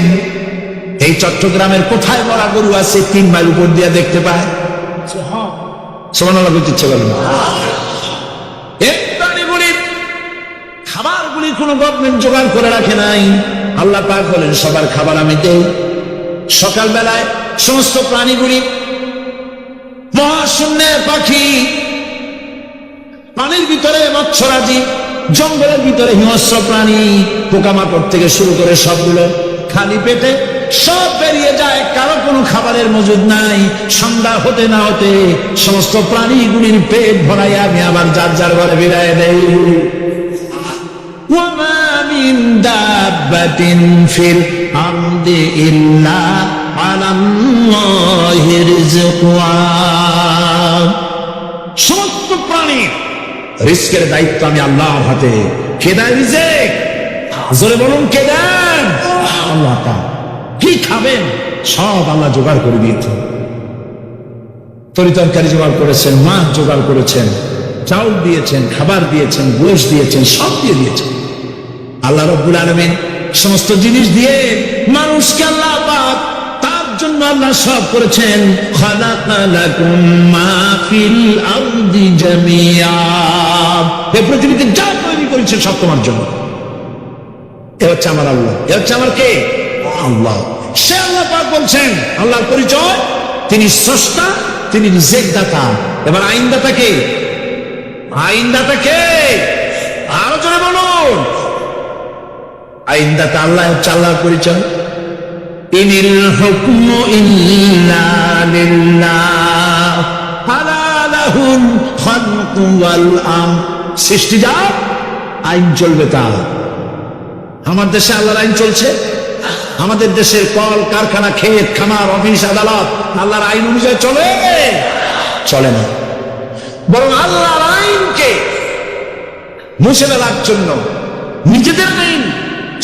এই চট্টগ্রামের কোথায় মরা গরু আছে 3 মাইল উপর দিয়ে দেখতে পায়? সুবহানাল্লাহ বলতে ইচ্ছে করে না। এই প্রাণীগুলি খাবারগুলি কোনো গভর্নমেন্ট জোগাড় করে রাখে নাই। আল্লাহ পাক বলেন সবার খাবার আমি দেই। সকালবেলায় সমস্ত প্রাণীগুলি, মহাশূন্যের পাখি, পানির ভিতরে মৎস্যরাজি, জঙ্গলের ভিতরে হিংস্র প্রাণী, পোকামাকড় থেকে শুরু করে সবগুলো খালি পেটে সব বেরিয়ে যায়, কারো কোনো খাবারের মজুদ নাই। সন্ধ্যা হতে না হতে সমস্ত প্রাণীগুলির পেট ভরাই আমি আবার যার যার ঘরে বিদায় দেই। ওয়ামা মিন দাব্বাতিন ফিল আরদি ইল্লা আলাল্লাহি রিজকুহা। সমস্ত প্রাণীর রিজকের দায়িত্ব আমি আল্লাহর হাতে। কে দেয় রিজক? জোরে বলুন, কে দেন? আল্লাহ তাআলা। কি খাবেন সব আল্লাহ জোগাড় করে দিয়েছেন। তরিতরকারি জোগাড় করেছেন, মাছ জোগাড় করেছেন, চাউল দিয়েছেন, খাবার দিয়েছেন, গোশ দিয়েছেন, সব দিয়ে দিয়েছেন। আল্লাহ রাব্বুল আলামিন সমস্ত জিনিস দিয়ে মানুষকে আল্লাহ পাক তার জন্য আল্লাহ সব করেছেন। খালাকা লাকুম মা ফিল আরদি জামিআ। এই পৃথিবীতে যা তৈরি করেছেন সব তোমার জন্য। এ হচ্ছে আমার আল্লাহ। এ হচ্ছে আমার কে? আল্লাহ। সে আল্লাহ পাক বলছেন, আল্লাহর পরিচয় তিনি স্রষ্টা, তিনি রিজেক দাতা। এবার আইনদাতা কে? আইনদাতা কে? আরো জোরে বলুন। আইনদাতা আল্লাহ হচ্ছে আল্লাহর পরিচয়। ইনিল হুকমু ইল্লা লিল্লাহ আলা লাহুল খালকু ওয়াল আমর। সৃষ্টি যা, আইন চলবে তার। আমার দেশে আল্লাহর আইন চলছে। আমাদের দেশের কল কারখানা, ক্ষেত খামার, অফিস আদালত আল্লাহর আইন অনুযায়ী চলে? চলে না। বরং আল্লাহর আইনকে মুছে ফেলার জন্য, নিজেদের আইন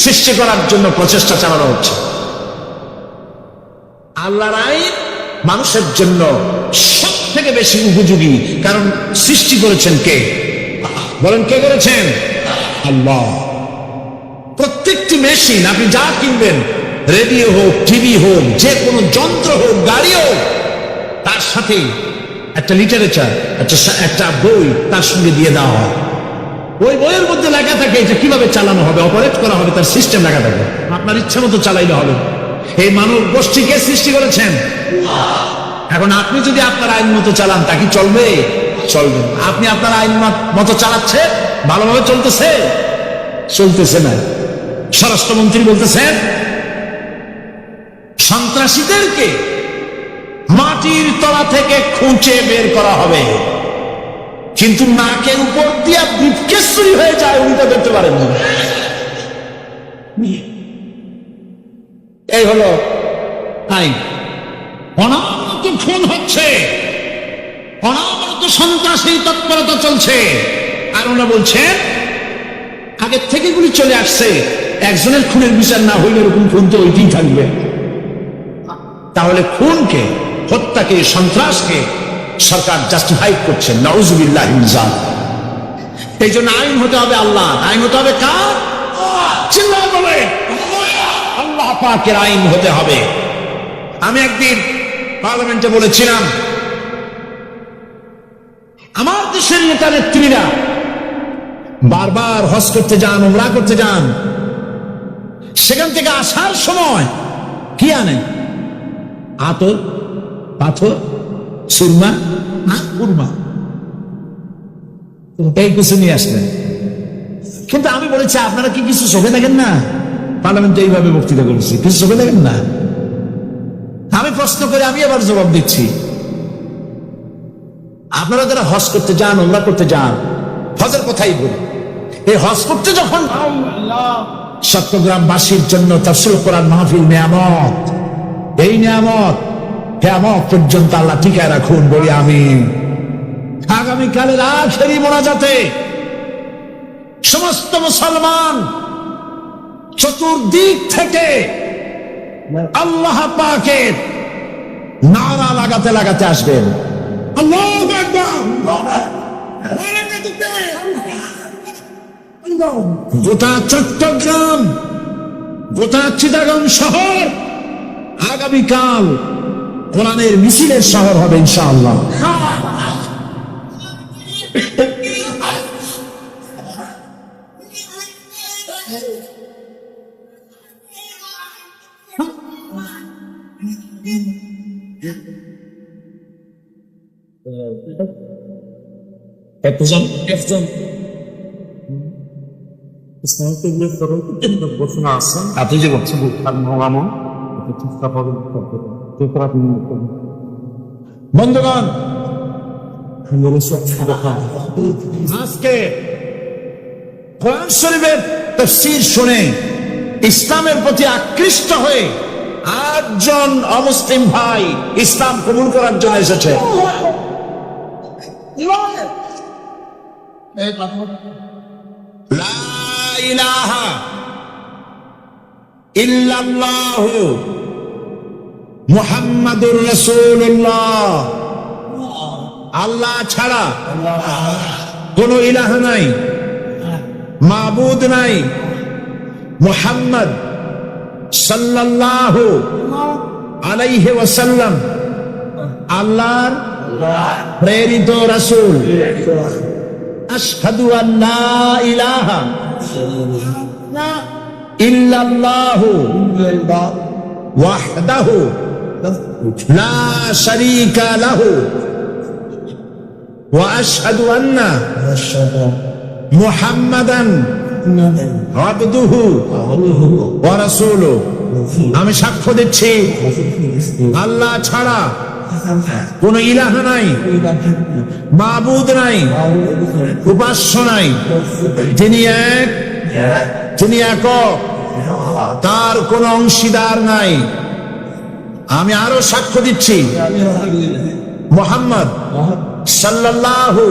সৃষ্টি করার জন্য প্রচেষ্টা চালানো হচ্ছে। আল্লাহর আইন মানুষের জন্য সব থেকে বেশি উপযোগী, কারণ সৃষ্টি করেছেন কে? বলেন, কে করেছেন? আল্লাহ। প্রত্যেকটি মেশিন আপনি যা কিনবেন, রেডিও হোক, টিভি হোক, যে কোনো যন্ত্র হোক, গাড়ি হোক, তার সাথে একটা লিটারেচার, একটা বই তার সঙ্গে দিয়ে দেওয়া হয়। ওই বইয়ের মধ্যে লেখা থাকে এটা কিভাবে চালানো হবে, অপারেট করা হবে, তার সিস্টেম লেখা থাকে। আপনার ইচ্ছা মতো চালাইলে হবে। এই মানব গোষ্ঠীকে সৃষ্টি করেছেন। এখন আপনি যদি আপনার আইন মতো চালান, তা কি চলবে? চলবে। আপনি আপনার আইন মতো চালাচ্ছে, ভালোভাবে চলতেছে? চলতেছে না। স্বরাষ্ট্রমন্ত্রী বলতেছেন সন্ত্রাসীদেরকে মাটির তলা থেকে খুঁজে বের করা হবে, কিন্তু নাকের উপর দিয়ে ব্রিফকেস চুরি হয়ে যায়, উনি তা ধরতে পারেন না। এই হলো আইন। অনবরত খুন হচ্ছে, অনবরত সন্ত্রাসী তৎপরতা চলছে, আর ওরা বলছেন আগের থেকে গুলি চলে আসছে, একজনের খুনের বিচার না হইলে এরকম খুন তো ওইটাই থাকবে। তাহলে খুনকে, হত্যাকে, সন্ত্রাসকে সরকার জাস্টিফাই করছে। নাউজুবিল্লাহ মিন যালিক। এই জন্য আইন হতে হবে আল্লাহ, আইন হতে হবে কার? চিল্লায় বলে আল্লাহ পাকের আইন হতে হবে। আমি একদিন পার্লামেন্টে বলেছিলাম, আমার দেশের নেতা নেত্রীরা বারবার হজ করতে যান, উমরা করতে যান, সেখান থেকে আসার সময় কি আনেন? আতর, পাথর, সুরমা, কুরমা, এই কিছু নিয়ে আসলেন। কিন্তু আমি বলেছি, আপনারা কি কিছু চোখে দেখেন না? পার্লামেন্টে এইভাবে বক্তৃতা করেছি, কিছু চোখে দেখেন না? আমি প্রশ্ন করে আমি আবার জবাব দিচ্ছি, আপনারা যারা হজ করতে যান, উমরা করতে যান, হজের কথাই বলি, এই হজ করতে যখন চট্টগ্রামবাসীর জন্য তাফসীর কোরআন মাহফিল নিয়ামত, এই নিয়ামত কিয়ামত পর্যন্ত আল্লাহ টিকায় রাখুন, বলি আমিন। আগামীকালের আখেরি মোনাজাতে সমস্ত মুসলমান চতুর্দিক থেকে আল্লাহ পাকের নারা লাগাতে লাগাতে আসবেন। আল্লাহু আকবার। গোটা চট্টগ্রাম, গোটা চিটাগাং শহর আগামীকাল কোরআনের মিছিলের শহর হবে ইনশাআল্লাহ। আপনি যে বলছেন বন্ধুগণ, আজকে কোরআন শরীফের তাফসীর শুনে ইসলামের প্রতি আকৃষ্ট হয়ে 8 জন অমুসলিম ভাই ইসলাম কবুল করার জন্য এসেছে। লা ইলাহা ইল্লাল্লাহু মুহাম্মাদুর রাসূলুল্লাহ। আল্লাহ ছাড়া কোন ইলাহ নাই, মাবুদ নাই। মুহাম্মদ সাল্লাল্লাহু আলাইহি ওয়াসাল্লাম আল্লাহর প্রেরিত রাসূল। আশহাদু আল্লা ইলাহা ইল্লাল্লাহু ওয়াহদাহু লা শারীকা লাহু ওয়া আশহাদু আন্না মুহাম্মাদান আবদুহু ওয়া রাসূলুহু। আমি সাক্ষ্য দিচ্ছি আল্লাহ ছাড়া কোন ইলাহ নাই, মাবুদ নাই, উপাস্য নাই। তিনি এক, তিনি একক, তার কোন অংশীদার নাই। আমি আরো সাক্ষ্য দিচ্ছি মুহাম্মদ সাল্লাল্লাহু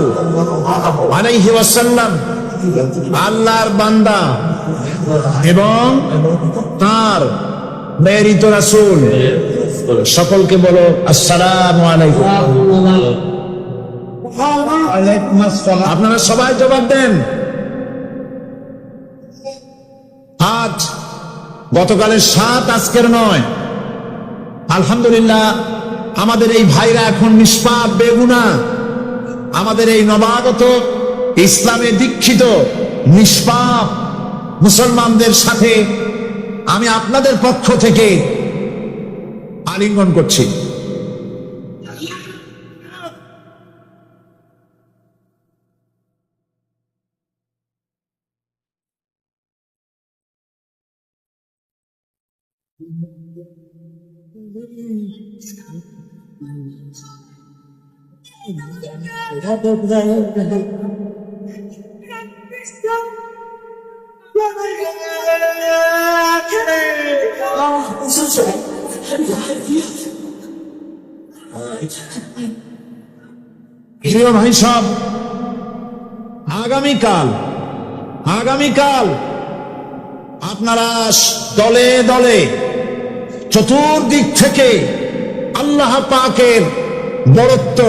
আলাইহি ওয়াসাল্লাম আল্লাহর বান্দা এবং তার প্রেরিত রাসূল। সকলকে বলো আসসালামু আলাইকুম। আপনারা সবাই জবাব দেন। আজ গতকালের 7, আজকের 9। আলহামদুলিল্লাহ, আমাদের এই ভাইরা এখন নিষ্পাপ, বেগুনা। আমাদের এই নবাগত ইসলামে দীক্ষিত নিষ্পাপ মুসলমানদের সাথে আমি আপনাদের পক্ষ থেকে আলিঙ্গন করছি। প্রিয় ভাই সব, আগামীকাল আগামীকাল আপনারা দলে দলে চতুর্দিক থেকে আল্লাহ পাকের বড়ত্ব,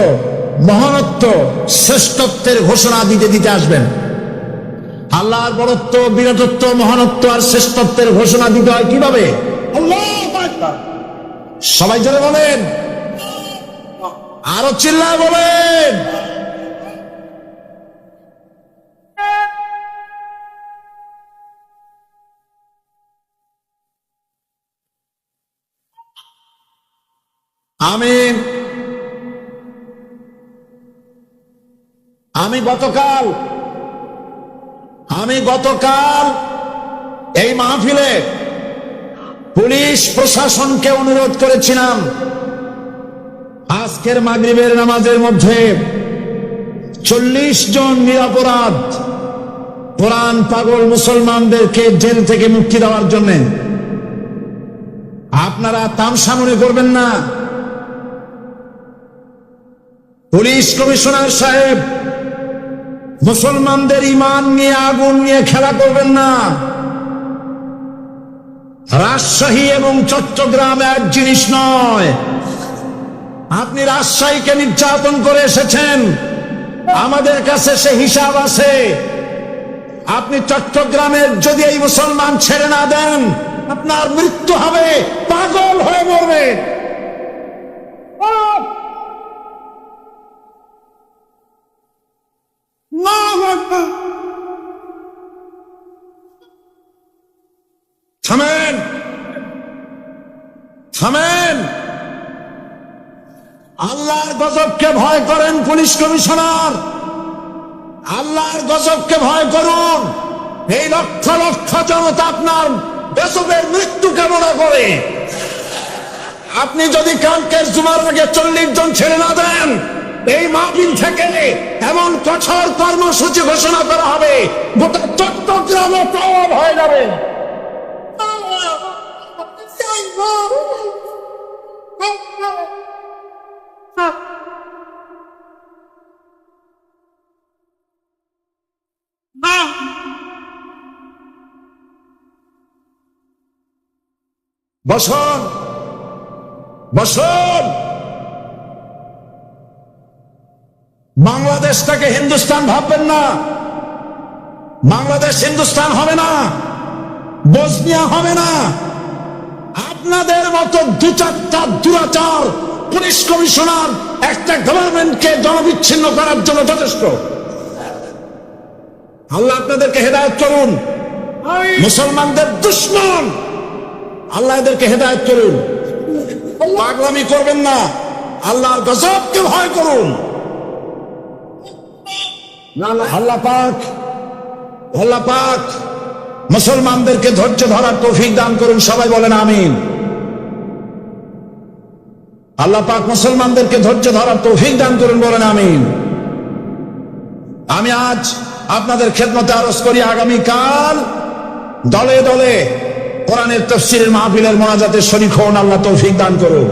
মহানত্ব, শ্রেষ্ঠত্বের ঘোষণা দিতে দিতে আসবেন। আল্লাহর বড়ত্ব, বিরাটত্ব, মহানত্ব আর শ্রেষ্ঠত্বের ঘোষণা দিতে হয় কিভাবে? আল্লাহু আকবার। সবাই জোরে বলেন, আরো চিল্লায় বলেন। আমিন। আমি গতকাল এই মাহফিলে পুলিশ প্রশাসনকে অনুরোধ করেছিলাম, আজকের মাগরিবের নামাজের মধ্যে 40 জন নিরপরাধ কোরআন পাগল মুসলমানদেরকে জেল থেকে মুক্তি দেওয়ার জন্য। আপনারা তামসা মনে করবেন না। পুলিশ কমিশনার সাহেব, মুসলমানদের ঈমান নিয়ে, আগুন নিয়ে খেলা করবেন না। রাজশাহী এবং চট্টগ্রাম এক জিনিস নয়। আপনি রাজশাহীকে নির্যাতন করে এসেছেন, আমাদের কাছে সে হিসাব আছে। আপনি চট্টগ্রামের যদি এই মুসলমান ছেড়ে না দেন, আপনার মৃত্যু হবে, পাগল হয়ে মরবে। থামেন, থামেন। আল্লাহর গজবকে ভয় করেন পুলিশ কমিশনার, আল্লাহর গজবকে ভয় করুন। এই লক্ষ লক্ষ জনতা আপনার গজবের মৃত্যু কামনা করে। আপনি যদি কালকের জুমার আগে 40 জন ছেড়ে না দেন, এই মাহফিল থেকে এমন কঠোর কর্মসূচি ঘোষণা করা হবে, গোটা চট্টগ্রামে প্রভাব হয়ে যাবে। বসুন, বসুন। বাংলাদেশটাকে হিন্দুস্তান ভাববেন না। বাংলাদেশ হিন্দুস্তান হবে না, বসনিয়া হবে না। আপনাদের মতো 2-4টা দুরাচার পুলিশ কমিশনার একটা গভর্নমেন্টকে জনবিচ্ছিন্ন করার জন্য যথেষ্ট। আল্লাহ আপনাদেরকে হেদায়েত করুন। মুসলমানদের দুশমন, আল্লাহ এদেরকে হেদায়েত করুন। পাগলামি করবেন না, আল্লাহর গজবকে ভয় করুন। আল্লাহ পাক মুসলমানদেরকে ধৈর্য ধরার তৌফিক দান করুন। সবাই বলেন আমিন। আল্লাহ পাক মুসলমানদেরকে ধৈর্য ধরার তৌফিক দান করুন, বলেন আমিন। আমি আজ আপনাদের খেদমতে আরজ করি, আগামীকাল দলে দলে কোরআনের তাফসীরের মাহফিলের মোনাজাতে শরীক হন। আল্লাহ তৌফিক দান করুন।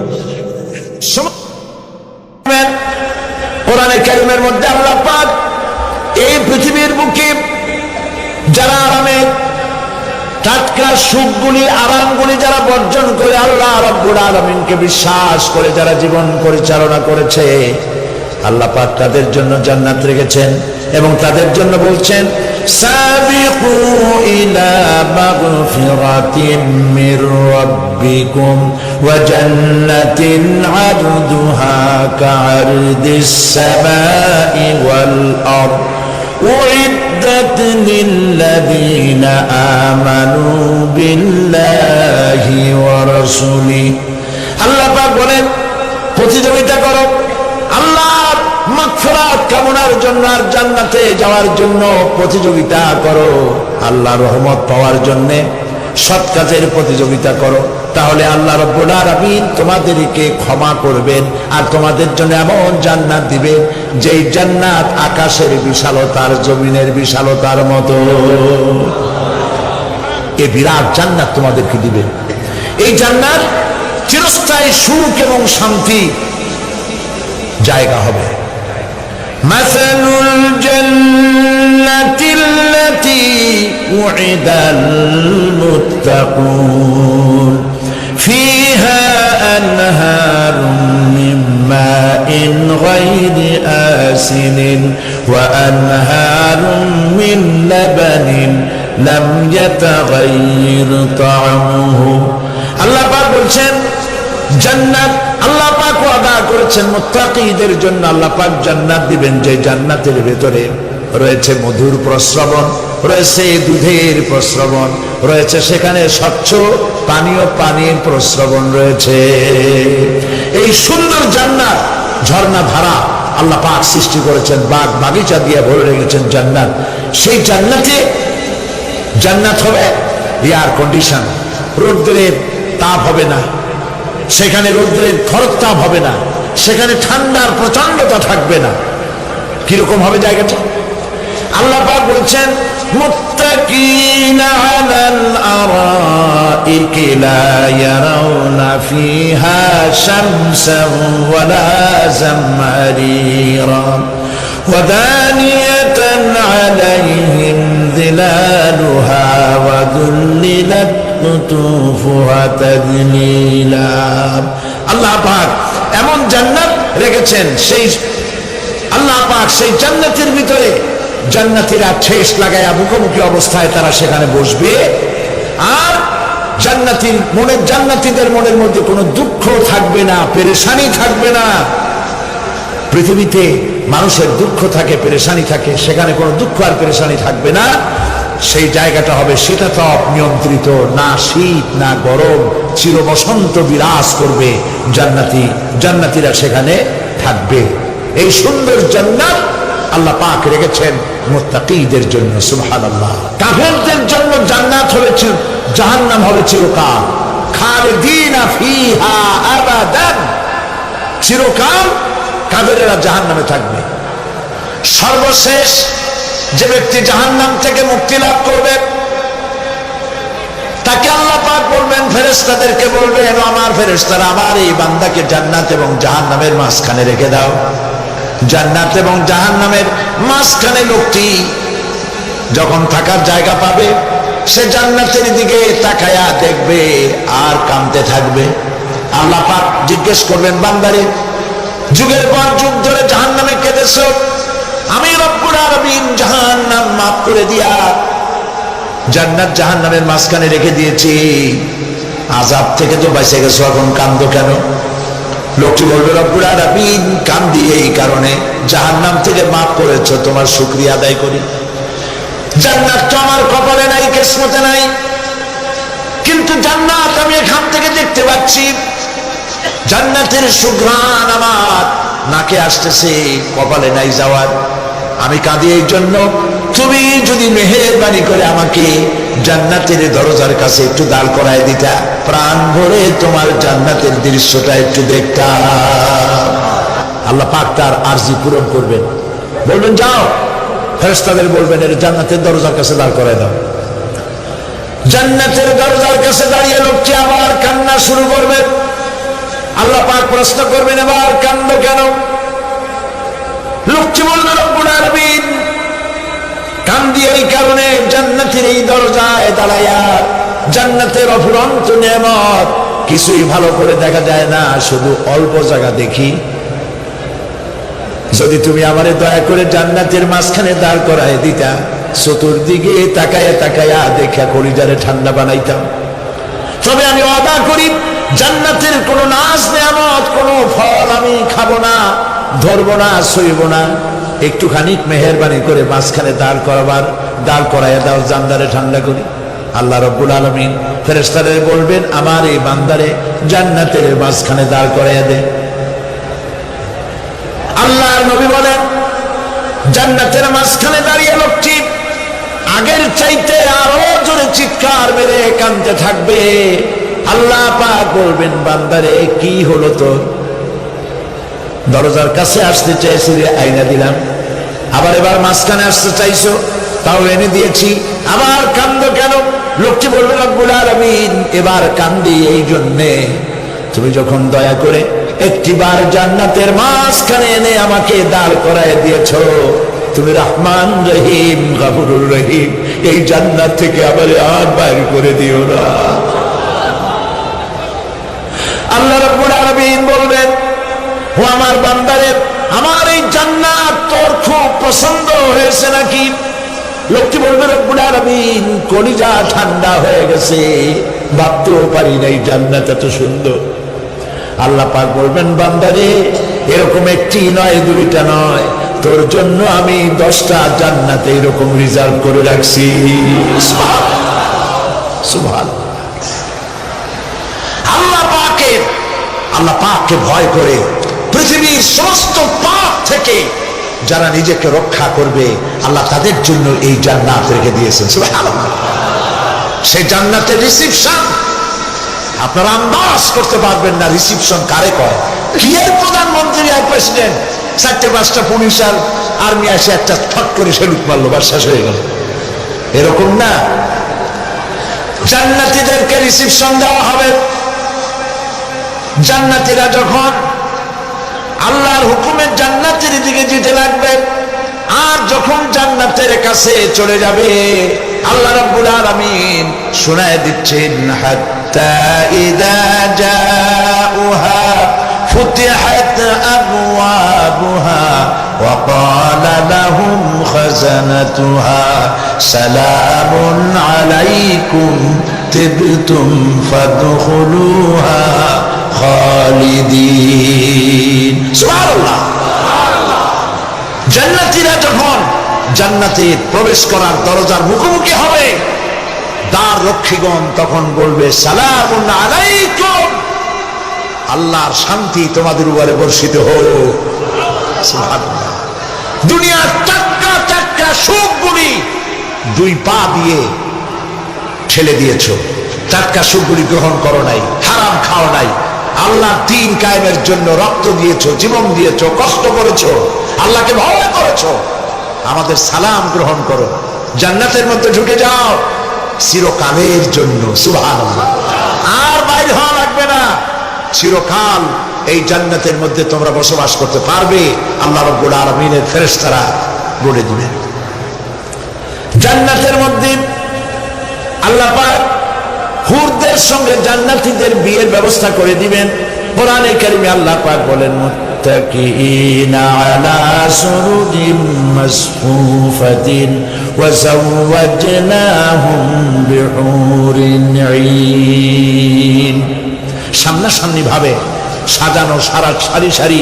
কোরআনে কারীমের মধ্যে আল্লাহ পাক এই পৃথিবীর বুকে যারা আরামের টাটকা সুখগুলি, আরামগুলি যারা বর্জন করে আল্লাহ রাব্বুল আলামিনকে বিশ্বাস করে যারা জীবন পরিচালনা করেছে, আল্লাহ পাক তাদের জন্য জান্নাত রেখেছেন এবং তাদের জন্য বলছেন, সাবিকু ইলা মাগফিরাতিন মির রাব্বিকুম ওয়া জান্নাতিন আরদুহা কাআরদিস সামাই ওয়াল আরদ উইদ্দাত লিল্লাযীনা আমানু বিল্লাহি ওয়া রাসূলিহি। আল্লাহ পাক বলেন, প্রতিযোগিতা করো আল্লাহর মাগফিরাত কামনার জন্য আর জান্নাতে যাওয়ার জন্য প্রতিযোগিতা করো। আল্লাহর রহমত পাওয়ার জন্য সৎ কাজের প্রতিযোগিতা করো, তাহলে আল্লাহ রাব্বুল আলামিন তোমাদেরকে ক্ষমা করবেন আর তোমাদের জন্য এমন জান্নাত দিবেন যেই জান্নাত আকাশের বিশালতার, জমিনের বিশালতার মতো। এই বিরাট জান্নাত তোমাদেরকে দিবেন। এই জান্নাত চিরস্থায়ী সুখ এবং শান্তি জায়গা হবে। মাসালুল জান্নাতিল্লাতী উইদাল মুত্তাকুন ফিহা আনহারুম মিন মাইন গায়রি আসিনিন ওয়া আনহারুম মিন লাবানিন লাম ইয়াতাগায়্যার তা'আমুহু। আল্লাহ পাক বলছেন জান্নাত আল্লাহ পাক ওয়াদা করেছেন মুত্তাকীদের জন্য। আল্লাহ পাক জান্নাত দিবেন, যে জান্নাতের ভেতরে রয়েছে মধুর প্রস্রবণ, রয়েছে দুধের প্রস্রবণ, রয়েছে সেখানে স্বচ্ছ পানির প্রস্রবণ রয়েছে। এই সুন্দর জান্নাত ঝর্ণা ধারা আল্লাহ পাক সৃষ্টি করেছেন, বাগ বাগিচা দিয়ে ভরে রেখেছেন জান্নাত। সেই জান্নাত হবে এয়ার কন্ডিশন, রৌদ্রের তাপ হবে না সেখানে, রৌদ্রের খরতাপ হবে না সেখানে, ঠান্ডার প্রচন্ডতা থাকবে না। কিরকম হবে জায়গাটা? আল্লাহ পাক বলছেন মুত্তাকিনা আলাল আরাইকি লা ইয়ারাউনা ফিহা শামসান ওয়ালা জামহারিরা ওয়া দানিয়াতান আলাইহিম যিলালুহা ওয়া যুল্লিলাত কুতুফুহা তাযলিলা। আল্লাহ পাক এমন জান্নাত রেখেছেন, সেই আল্লাহ পাক সেই জান্নাতের ভিতরে জান্নাতীরা ঠেস লাগায়া মুখোমুখি অবস্থায় তারা সেখানে বসবে, আর জান্নাতীদের মনের মধ্যে কোনো দুঃখ থাকবে না, পেরেশানি থাকবে না। পৃথিবীতে মানুষের দুঃখ থাকে, পেরেশানি থাকে, সেখানে কোনো দুঃখ আর পেরেশানি থাকবে না। সেই জায়গাটা হবে শীতাতপ নিয়ন্ত্রিত, না শীত না গরম, চির বসন্ত বিরাজ করবে। জান্নাতীরা সেখানে থাকবে। এই সুন্দর জান্নাত আল্লাহ পাক রেখেছেন মুত্তাকীদের জন্য। সুবহানাল্লাহ। কাফেরদের জন্য জান্নাত হয়েছে, জাহান্নাম হবে চিরকাল। খালিদিনা ফিহা আবাদান, চিরকাল কাফেরেরা জাহান্নামে থাকবে। সর্বশেষ যে ব্যক্তি জাহান্নাম থেকে মুক্তি লাভ করবে তাকে আল্লাহ পাক বলবেন, ফেরেশতাদেরকে বলবেন, আমার ফেরেশতারা আমার এই বান্দাকে জান্নাত এবং জাহান্নামের মাঝখানে রেখে দাও। জান্নাত এবং জাহান্নামের মাঝখানে লোকটি যখন থাকার জায়গা পাবে, সে জান্নাতের দিকে তাকায়া দেখবে আর কাঁদতে থাকবে। আল্লাহ পাক জিজ্ঞেস করবেন, বান্দারে যুগের পর যুগ ধরে জাহান্নামে কেঁদেছো, আমি রব্বুল আলামিন জাহান্নাম মাফ করে দিয়া জান্নাত জাহান্নামের মাঝখানে রেখে দিয়েছি, আযাব থেকে তো বেঁচে গেছো, এখন কাঁদো কেন? লোকটি বলবে, রব্বুল আলামিন কান্দি এই কারণে, জাহান্নাম থেকে মাফ করেছো, তোমার শুকরিয়া আদায় করি। জান্নাত তো আমার কপালে নাই, কিসমতে নাই, কিন্তু জান্নাত আমি এখান থেকে দেখতে পাচ্ছি, জান্নাতের সুঘ্রাণ আমার নাকে আসতেছে, কপালে নাই যাওয়ার। আমি কাঁদি এই জন্য, তুমি যদি মেহেরবানি করে আমাকে জান্নাতের দরজার কাছে একটু দাঁড় করায় দিতা, প্রাণ ভরে তোমার জান্নাতের দৃশ্যটা একটু দেখতাম। আল্লাহ পাক তার আরজি পূরণ করবেন, বলবেন যাও, ফেরেশতাদের বলবেন এর জান্নাতের দরজার কাছে দাঁড় করায় দাও। জান্নাতের দরজার কাছে দাঁড়িয়ে লোকটি আবার কান্না শুরু করবে। আল্লাহ পাক প্রশ্ন করবেন, এবার কান্দো কেন? লোকটি বলল, রব্বুল আলামিন কান্দি এই কারণে, জান্নাতের এই দরজায় দাঁড়ায়া জান্নাতের অফুরন্ত নেয়ামত কিছুই ভালো করে দেখা যায় না, শুধু অল্প জায়গা দেখি। যদি তুমি আমারে দয়া করে জান্নাতের মাঝখানে দাঁড় করায় দিতা, চতুর্দিকে তাকায়া তাকায়া দেখা কলিজারে ঠান্ডা বানাইতাম। তবে আমি ওয়াদা করি, জান্নাতের কোনো নাজ নেয়ামত, কোনো ফল আমি খাবো না, ধরবো না, সইব না। একটুখানি মেহেরবানি করে মাঝখানে দাঁড় করাইয়া দাও, জানদারে ঠান্ডা করি। আল্লাহ রব্বুল আলামিন ফেরেশতাদের বলবেন, আমার এই বান্দারে জান্নাতের মাঝখানে দাঁড় করাইয়া দে। আল্লাহর নবী বলেন, জান্নাতের মাঝখানে দাঁড়িয়ে লোকটি আগের চাইতে আরো জোরে চিৎকার মেরে কাঁদতে থাকবে। আল্লাহ পাক বলবেন, বান্দারে কি হলো তোর? দরজার কাছে আসতে চাইছি রে, আইনা দিলাম। এবার মাঝখানে আসতে চাইছো, তাও এনে দিয়েছি, আবার কান্দো কেন? লোকটি বলবে, রব্বুল আলামিন এবার কান্দি এই জন্যে, তুমি যখন দয়া করে একটিবার জান্নাতের মাঝখানে এনে আমাকে দাঁড় করায় দিয়েছো, তুমি রহমান রহিম, গফুরুর রহিম, এই জান্নাত থেকে আমারে আর বাইর করে দিও না। আল্লাহ রাব্বুল আলামিন বলবেন, ও আমার বান্দারে, আমার এই জান্নাত তোর খুব পছন্দ হয়েছে নাকি? লোকটি বলবে, রব্বুল আলামিন কলিজা ঠান্ডা হয়ে গেছে, ভাবতেও পারি নাই জান্নাত এত সুন্দর। আল্লাহ পাক বলবেন, বান্দারে এরকম একটি নয়, দুইটা নয়, তোর জন্য আমি 10টা জান্নাতে এরকম রিজার্ভ করে রাখছি। সুবহানাল্লাহ। আল্লাহ পাককে ভয় করে পৃথিবীর সমস্ত পাপ থেকে যারা নিজেকে রক্ষা করবে, আল্লাহ তাদের জন্য এই জান্নাত রেখে দিয়েছেন। সুবহানাল্লাহ। সেই জান্নাতের রিসিপশন আপনারা আন্দাজ করতে পারবেন না, রিসিপশন কারে কয়। কি এর প্রধানমন্ত্রী আর প্রেসিডেন্ট, 4-5টা পুলিশ আর আর্মি আসে একটা ফট করে সেলুট মারলো, বাস শেষ হয়ে গেল, এরকম না। জান্নাতীদেরকে রিসিপশন দেওয়া হবে। জান্নাতীরা যখন আল্লাহর হুকুমে জান্নাতের দিকে যেতে লাগবে, আর যখন জান্নাতের কাছে চলে যাবে, আল্লাহ রাব্বুল আলামিন শোনায় দিচ্ছেন, হাত্তা ইযা জাউহা ফুতিহাত আবওয়াবুহা ওয়া ক্বালা লাহুম খাযানাতুহা সালামুন আলাইকুম তিবতুম ফাদখুলুহা খালিদিন। সুবহানাল্লাহ। জান্নাতীরা যখন জান্নাতে প্রবেশ করার দরজার মুখোমুখি হবে, দ্বার রক্ষীগণ তখন বলবে, সালামুন আলাইকুম, আল্লাহর শান্তি তোমাদের উপরে বর্ষিত হোক। সুবহানাল্লাহ। দুনিয়ার টাটকা টাটকা সুখগুলি 2 পা দিয়ে ঠেলে দিয়েছো, টাটকা সুখগুলি গ্রহণ করো নাই, হারাম খাও নাই, আল্লাহ দ্বীন কায়েমের জন্য রক্ত দিয়েছো, জীবন দিয়েছো, কষ্ট করেছো, আল্লাহকে ভয় করেছো, আমাদের সালাম গ্রহণ করো, জান্নাতের মধ্যে ঢুকে যাও চিরকালের জন্য। সুবহানাল্লাহ। আর বাইর হওয়া লাগবে না, চিরকাল এই জান্নাতের মধ্যে তোমরা বসবাস করতে পারবে, আল্লাহ রাব্বুল আলামিনের ফেরেশতারা বলে দিবেন। জান্নাতের মধ্যে আল্লাহ পাক হুরদের সঙ্গে জান্নাতীদের বিয়ের ব্যবস্থা করে দিবেন। কোরআনে কারিমে আল্লাহ পাক বলেন, মুত্তাকিইনা আলা সুরুরিন মাসফুফাতিন ওয়া যাওয়াজনাহুম বিহুরিন ঈন। সামনাসামনি ভাবে সাজানো সারি সারি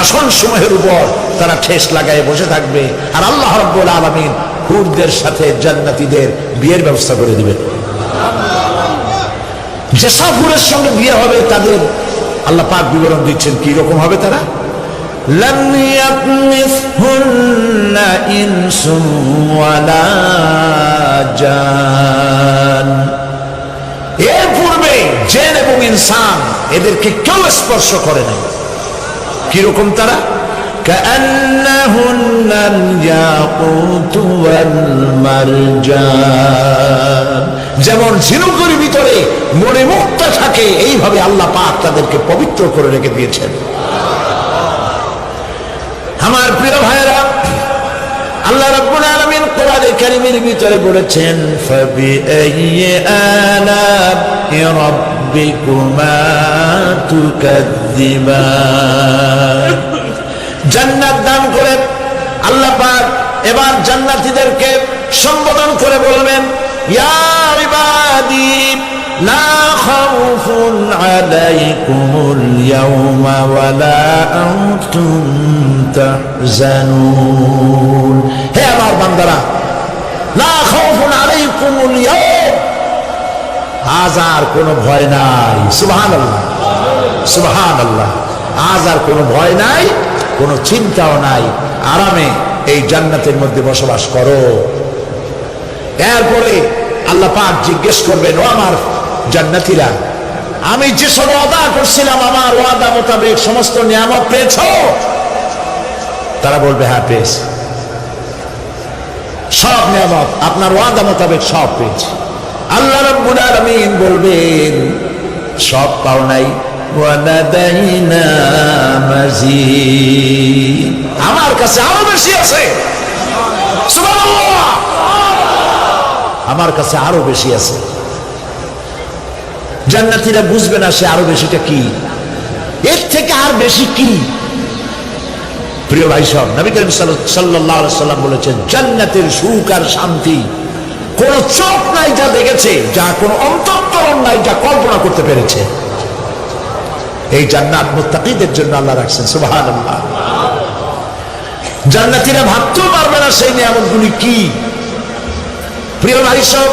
আসন সমূহের উপর তারা ঠেস লাগায় বসে থাকবে, আর আল্লাহ রাব্বুল আলামিন হুরদের সাথে জান্নাতীদের বিয়ের ব্যবস্থা করে দিবেন। যেসব হুরের সঙ্গে বিয়ে হবে তাদের আল্লাহ পাক বিবরণ দিচ্ছেন কি রকম হবে তারা। লাম ইয়াতমিসহুন্না ইনসুন ওয়ালা জান, এর পূর্বে জিন এবং ইনসান এদেরকে কেউ স্পর্শ করে নাই। কি রকম তারা? কাআন্নাহুন্নাল ইয়াকুতু ওয়াল মারজান, যেমন ঝিনুকের ভিতরে মণিমুক্তা থাকে, এইভাবে আল্লাহ পাক তাদেরকে পবিত্র করে রেখে দিয়েছেন। আমার প্রিয় ভাইরা, আল্লাহ রাব্বুল আলামিন কোরআনে কারীমের ভিতরে বলেছেন, ফাবিআইয়ি আলা'i রাব্বিকুমা তুকাযযিবান। জান্নাত দান করে আল্লাহ পাক এবার জান্নাতীদেরকে সম্বোধন করে বলবেন, ইয়া ইবাদি লা খাউফুন আলাইকুমুল ইয়াওমা ওয়ালা আনতুম তাহজানুন। হে আমার বান্দারা, লা খাউফুন আলাইকুমুল ইয়াওম, আজ আর কোনো ভয় নাই। সুবহানাল্লাহ, সুবহানাল্লাহ। আজ আর কোনো ভয় নাই, কোনো চিন্তাও নাই, আরামে এই জান্নাতের মধ্যে বসবাস করো। এরপরে আল্লাহ পাক জিজ্ঞেস করবেন, ও আমার জান্নাতীরা, আমি যে সব ওয়াদা করছিলাম আমার ওয়াদা মোতাবেক সমস্ত নিয়ামত পেয়েছো? তারা বলবে, হ্যাঁ পেয়েছি, সব নিয়ামত আপনার ওয়াদা মোতাবেক সব পেয়েছি। আল্লাহ রাব্বুল আলামিন বলবেন, সব পাও নাই, ওয়ালাদাইনা মাজিদ, আমার কাছে আরো বেশি আছে। সুবহানাল্লাহ। আমার কাছে আরো বেশি আছে। জান্নাতীরা বুঝবে না সে আরো বেশিটা কি, এর থেকে আর বেশি কি। প্রিয় ভাই সব, নবী করিম সাল্লাল্লাহু আলাইহি সাল্লাম বলেছেন, জান্নাতের সুখ আর শান্তি কোন চোখ নাই যা দেখেছে, যা কোন অন্তঃকরণ নাই যা কল্পনা করতে পেরেছে। এই জান্নাত মুত্তাকিদের জন্য আল্লাহ রাখছেন, সুবহানাল্লাহ। জান্নাতীরা ভাবতেও পারবে না সেই নিয়ামতগুলি কি। প্রিয় ভাই সব,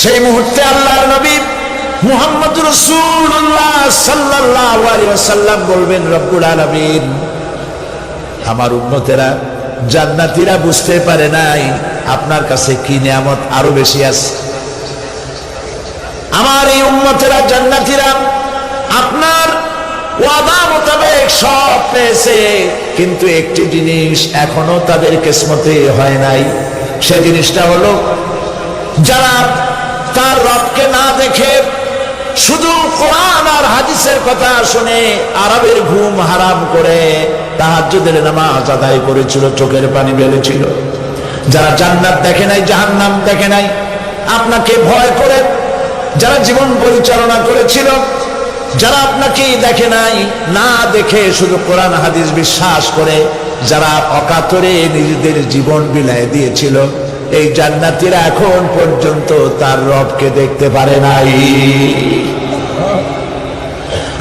সেই মুহূর্তে আল্লাহর নবী মুহাম্মদ রাসূলুল্লাহ সাল্লাল্লাহু আলাইহি ওয়াসাল্লাম বলবেন, রব্বুল আলামিন, আমার উম্মতেরা জান্নাতীরা বুঝতে পারে নাই আপনার কাছে কি নিয়ামত আরো বেশি আছে। আমার এই উম্মতেরা জান্নাতীরা আপনার ওয়াদা মোতাবেক সব পেয়েছে, কিন্তু একটি জিনিস এখনো তাদের কিসমতে হয় নাই। সে জিনিসটা হলো, যারা তার রবকে না দেখে শুধু কোরআন আর হাদিসের কথা শুনে আরবের ঘুম হারাম করে তাহাজ্জুদের নামাজ আদায় করেছিল, চোখের পানি ফেলেছিল, যারা জান্নাত দেখে নাই, জাহান্নাম দেখে নাই, আপনাকে ভয় করে যারা জীবন পরিচালনা করেছিল, যারা আপনাকে দেখে নাই, না দেখে শুধু কোরআন হাদিস বিশ্বাস করে যারা অকাতরে নিজেদের জীবন বিলায় দিয়েছিল, এই জান্নাতীরা এখন পর্যন্ত তার রবকে দেখতে পারে নাই।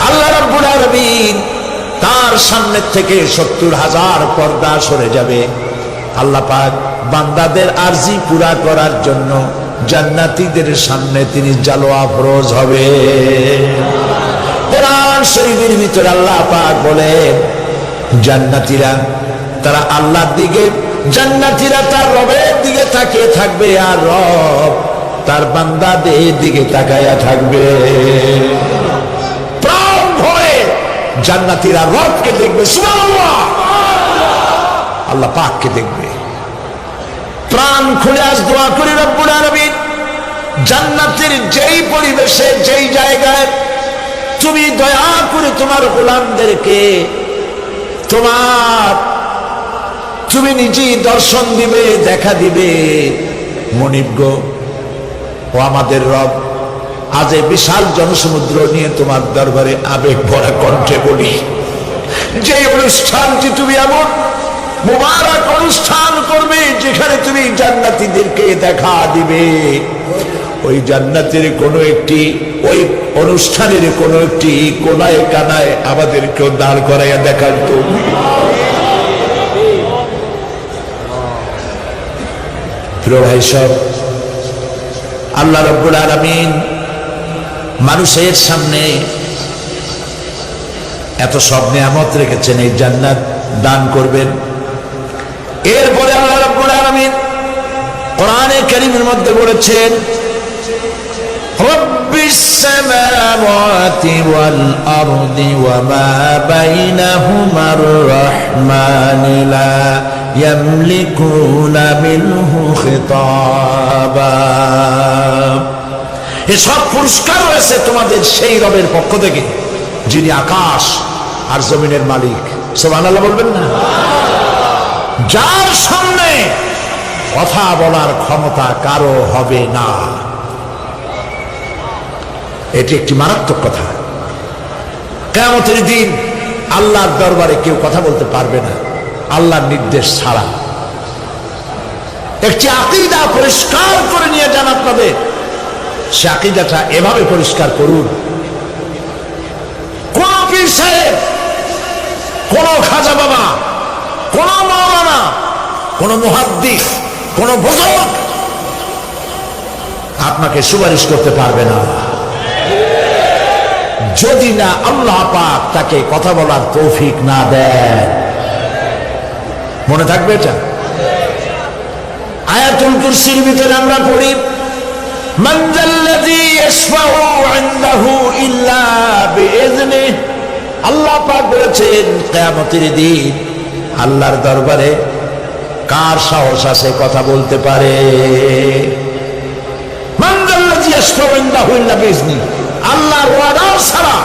আল্লাহ রাব্বুল আলামিন তার সামনে থেকে 70,000 পর্দা সরে যাবে। আল্লাহ পাক বান্দাদের আরজি পুরা করার জন্য জান্নাতীদের সামনে তিনি জালোয়া ফরজ হবে। কোরআন শরীফের ভিতরে আল্লাহ পাক বলেন, জান্নাতীরা তারা আল্লাহর দিকে, জান্নাতীরা তার রবের দিকে তাকিয়ে থাকবে, আর রব তার বান্দাদের দিকে তাকায়া থাকবে। প্রাণ ভরে জান্নাতীরা রবকে দেখবে, সুবহানাল্লাহ, আল্লাহ পাককে দেখবে। প্রাণ খুলে আজ দোয়া করি, রব্বুল আলামিন, জান্নাতের যেই পরিবেশে, যেই জায়গায় তুমি দয়া করে তোমার গোলামদেরকে তুমি নিজেই দর্শন দিবে, দেখা দিবে। মনিব গো, ও আমাদের রব, আজ এই বিশাল জনসমুদ্র নিয়ে তোমার দরবারে আবেগ ভরা কণ্ঠে বলি, যে অনুষ্ঠানটি তুমি এমন মুবারক অনুষ্ঠান করবে যেখানে তুমি জান্নাতীদেরকে দেখা দিবে, ওই জান্নাতের কোন একটি, ওই অনুষ্ঠানের কোন একটি কোনায় কানায় আমাদেরকেও দাঁড় করাইয়া দেখার তো। প্রিয় ভাই সব, আল্লাহ রাব্বুল আলামিন মানুষের সামনে এত সব নিয়ামত রেখেছেন, এই জান্নাত দান করবেন। এরপরে আল্লাহ রাব্বুল আলামিন কোরআনে কারীমের মধ্যে বলেছেন, রব্বিস সামাওয়াতি ওয়াল আরদি ওয়া মা বাইনাহুমার রাহমানি লা ইয়ামলিকুনা মিনহু খিতাবা। এসব পুরস্কার রয়েছে তোমাদের সেই রবের পক্ষ থেকে যিনি আকাশ আর জমিনের মালিক। সুবহানাল্লাহ বলবেন না? যার সামনে কথা বলার ক্ষমতা কারো হবে না। এটি একটি মারাত্মক কথা। কিয়ামতের দিন আল্লাহর দরবারে কেউ কথা বলতে পারবে না আল্লাহর নির্দেশ ছাড়া। একটি আকীদা পরিষ্কার করে নিয়ে যান আপনাদের। সে আকীদাটা এভাবে পরিষ্কার করুন, কোন পীর সাহেব, কোন খাজা বাবা, কোন মাওলানা, কোন মুহাদ্দিস, কোন বুজুর্গ আপনাকে সুপারিশ করতে পারবে না যদি না আল্লাহ পাক তাকে কথা বলার তৌফিক না দেয়। মনে থাকবে এটা। আয়াতুল কুরসির ভিতরে আমরা পড়ি, মান যাল্লাযী ইয়াশফাউ ইনদাহু ইল্লা বিইযনিহি। আল্লাহ পাক বলেছেন, কিয়ামতের দিন আল্লাহর দরবারে কার সাহস আছে কথা বলতে পারে? মান যাল্লাযী ইয়াশফাউ ইনদাহু ইল্লা বিইযনিহি। আল্লাহর ওয়াদা ছাড়া,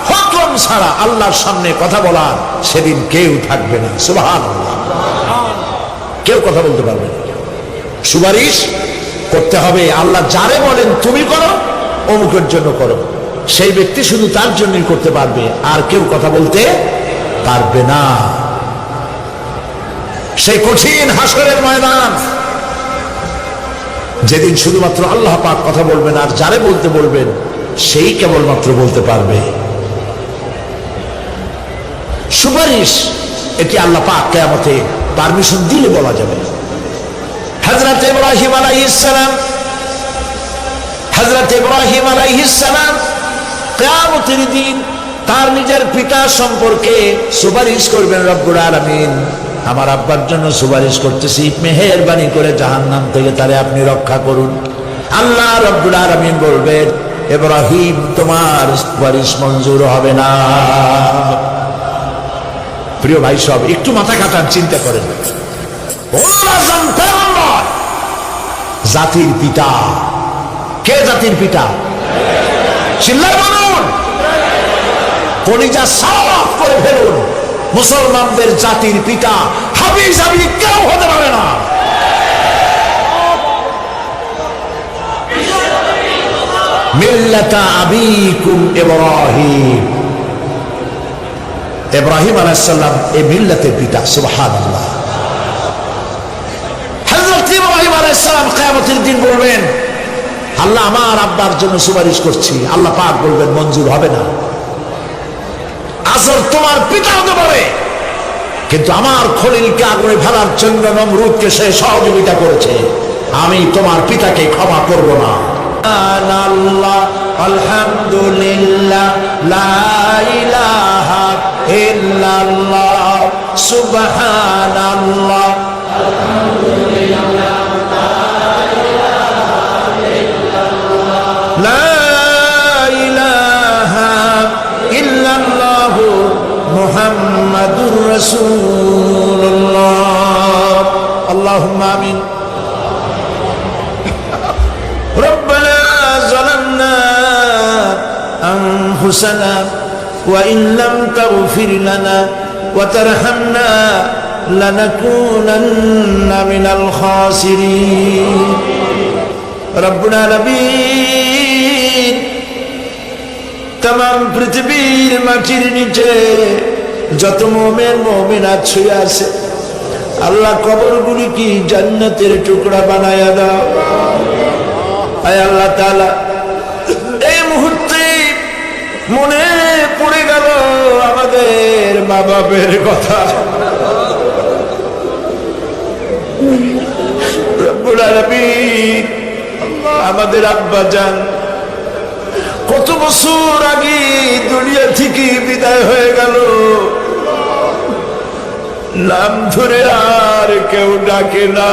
হুকুম ছাড়া আল্লাহর সামনে কথা বলার সেদিন কেউ থাকবে না। সুবহানাল্লাহ, কেউ কথা বলতে পারবে না। সুপারিশ করতে হবে। আল্লাহ যারে বলেন তুমি করো, অমুকের জন্য করো, সেই ব্যক্তি শুধু তার জন্যই করতে পারবে, আর কেউ কথা বলতে পারবে না। সেই কঠিন হাসরের ময়দান, যেদিন শুধুমাত্র আল্লাহ পাক কথা বলবেন, আর যারে বলতে বলবেন সেই কেবলমাত্র বলতে পারবে। সুপারিশ এটি আল্লাহ পাক কিয়ামতে পারমিশন দিলে বলা যাবে। হযরত ইব্রাহিম আলাইহিস সালাম কিয়ামতের দিন তার নিজের পিতা সম্পর্কে সুপারিশ করবেন। রব্বুল আলামিন, আমার আব্বার জন্য সুপারিশ করতেছি, মেহেরবানি করে জাহান্নাম থেকে তারে আপনি রক্ষা করুন। আল্লাহ রব্বুল আলামিন বলবেন, ইব্রাহিম তোমার সুপারিশ মঞ্জুর হবে না। প্রিয় ভাই সব, একটু মাথা কাটান, চিন্তা করেন। জাতির পিতা কে? জাতির পিতা চিল্লায় বলুন, কলিজা সাফ করে ফেলুন। মুসলমানদের জাতির পিতা হাবিজাবি কেউ হতে পারে না। মিল্লাতা আবিকুম ইব্রাহিম, ইব্রাহিম আলাইহিস সালাম এই মিল্লাতের পিতা। সুবহানাল্লাহ। হযরত ইব্রাহিম আলাইহিস সালাম কিয়ামতের দিন বলবেন, আল্লাহ আমার আব্বার জন্য সুপারিশ করছি। আল্লাহ পাক বলবেন মঞ্জুর হবে না। আসল তোমার পিতা হতে পারে, কিন্তু আমার খলিলকে আগুনে ফেলার জন্য নমরুদকে সে সহযোগিতা করেছে, আমি তোমার পিতাকে ক্ষমা করব না। আল্লাহ আলহামদুলিল্লাহ লা ইলাহা ইল্লাল্লাহ সুবহানাল্লাহ আলহামদুলিল্লাহ লা ইলাহা ইল্লাল্লাহ মুহাম্মাদুর রাসূলুল্লাহ। আল্লাহুম্মা আমিন। রব্বানা যালামনা আনফুসানা ওয়া ইন লাম তাগফির লানা ওয়া তারহামনা লানাকুনান্না মিনাল খাসিরিন। রব্বুল আলামিন, তাম পৃথিবীর মাটির নিচে যত মুমিন মুমিনাত শুয়ে আছে, আল্লাহ কবরগুলি কি জান্নাতের টুকরা বানায়া দাও। আয় আল্লাহ তাআলা, এই মুহূর্তে মনে পড়ে গেল আমাদের মা বাপের কথা। রব্বুল আলামিন, আমাদের আব্বা জান কত বছর আগে দুনিয়া থেকে বিদায় হয়ে গেল, নাম ধরে আর কেউ ডাকে না।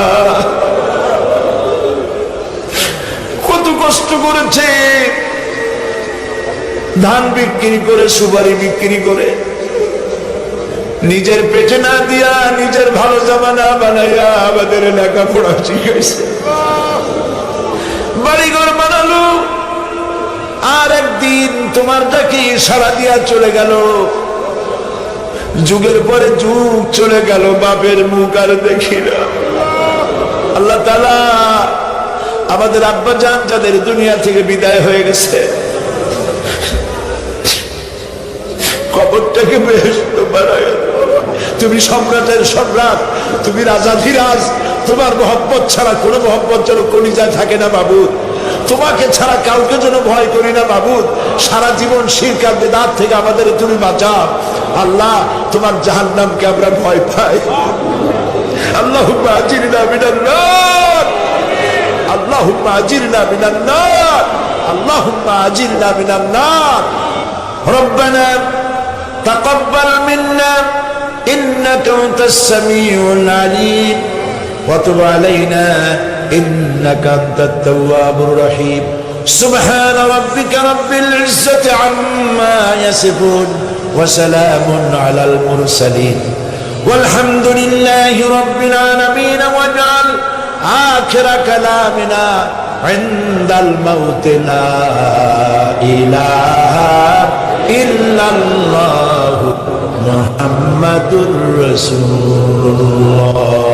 কত কষ্ট করেছে, ধান বিক্রি করে, সুপারি বিক্রি করে, নিজের পেটে না দিয়া নিজের ভালো জামা না বানাইয়া আমাদের লেখাপড়া শিখাইছে, বাড়িঘর বানালো। আর একদিন তোমার ডাকে সারা দিয়া চলে গেল। যুগের পরে যুগ চলে গেল, বাপের মুখ আর দেখি না। আল্লাহ তাআলা, আমাদের আব্বা জান যাদের দুনিয়া থেকে বিদায় হয়ে গেছে, কবরটাকে বেহেশত বানায়া দাও। তুমি সম্রাটের সম্রাট, তুমি রাজাধিরাজ, তোমার মহব্বত ছাড়া কোনো মহব্বত যেন কলিজায় থাকে না বাবুদ। তোমাকে ছাড়া কাউকে যেন ভয় করি না বাবুদ। সারা জীবন শিরক আর বিদআত থেকে আমাদের তুমি বাঁচাও আল্লাহ। তোমার জাহান্নামকে আমরা ভয় পাই। আল্লাহুম্মা আজিরনা মিনান নার, আল্লাহুম্মা আজিরনা মিনান নার, আল্লাহুম্মা আজিরনা মিনান নার। রব্বানা তাকাব্বাল মিন্না ইন্নাকা আনতাস সামিউল আলিম ওয়া তুব আলাইনা إنك أنت التواب الرحيم. سبحان ربك رب العزة عما يصفون وسلام على المرسلين والحمد لله رب العالمين. واجعل آخر كلامنا عند الموت لا إله إلا الله محمد رسول الله.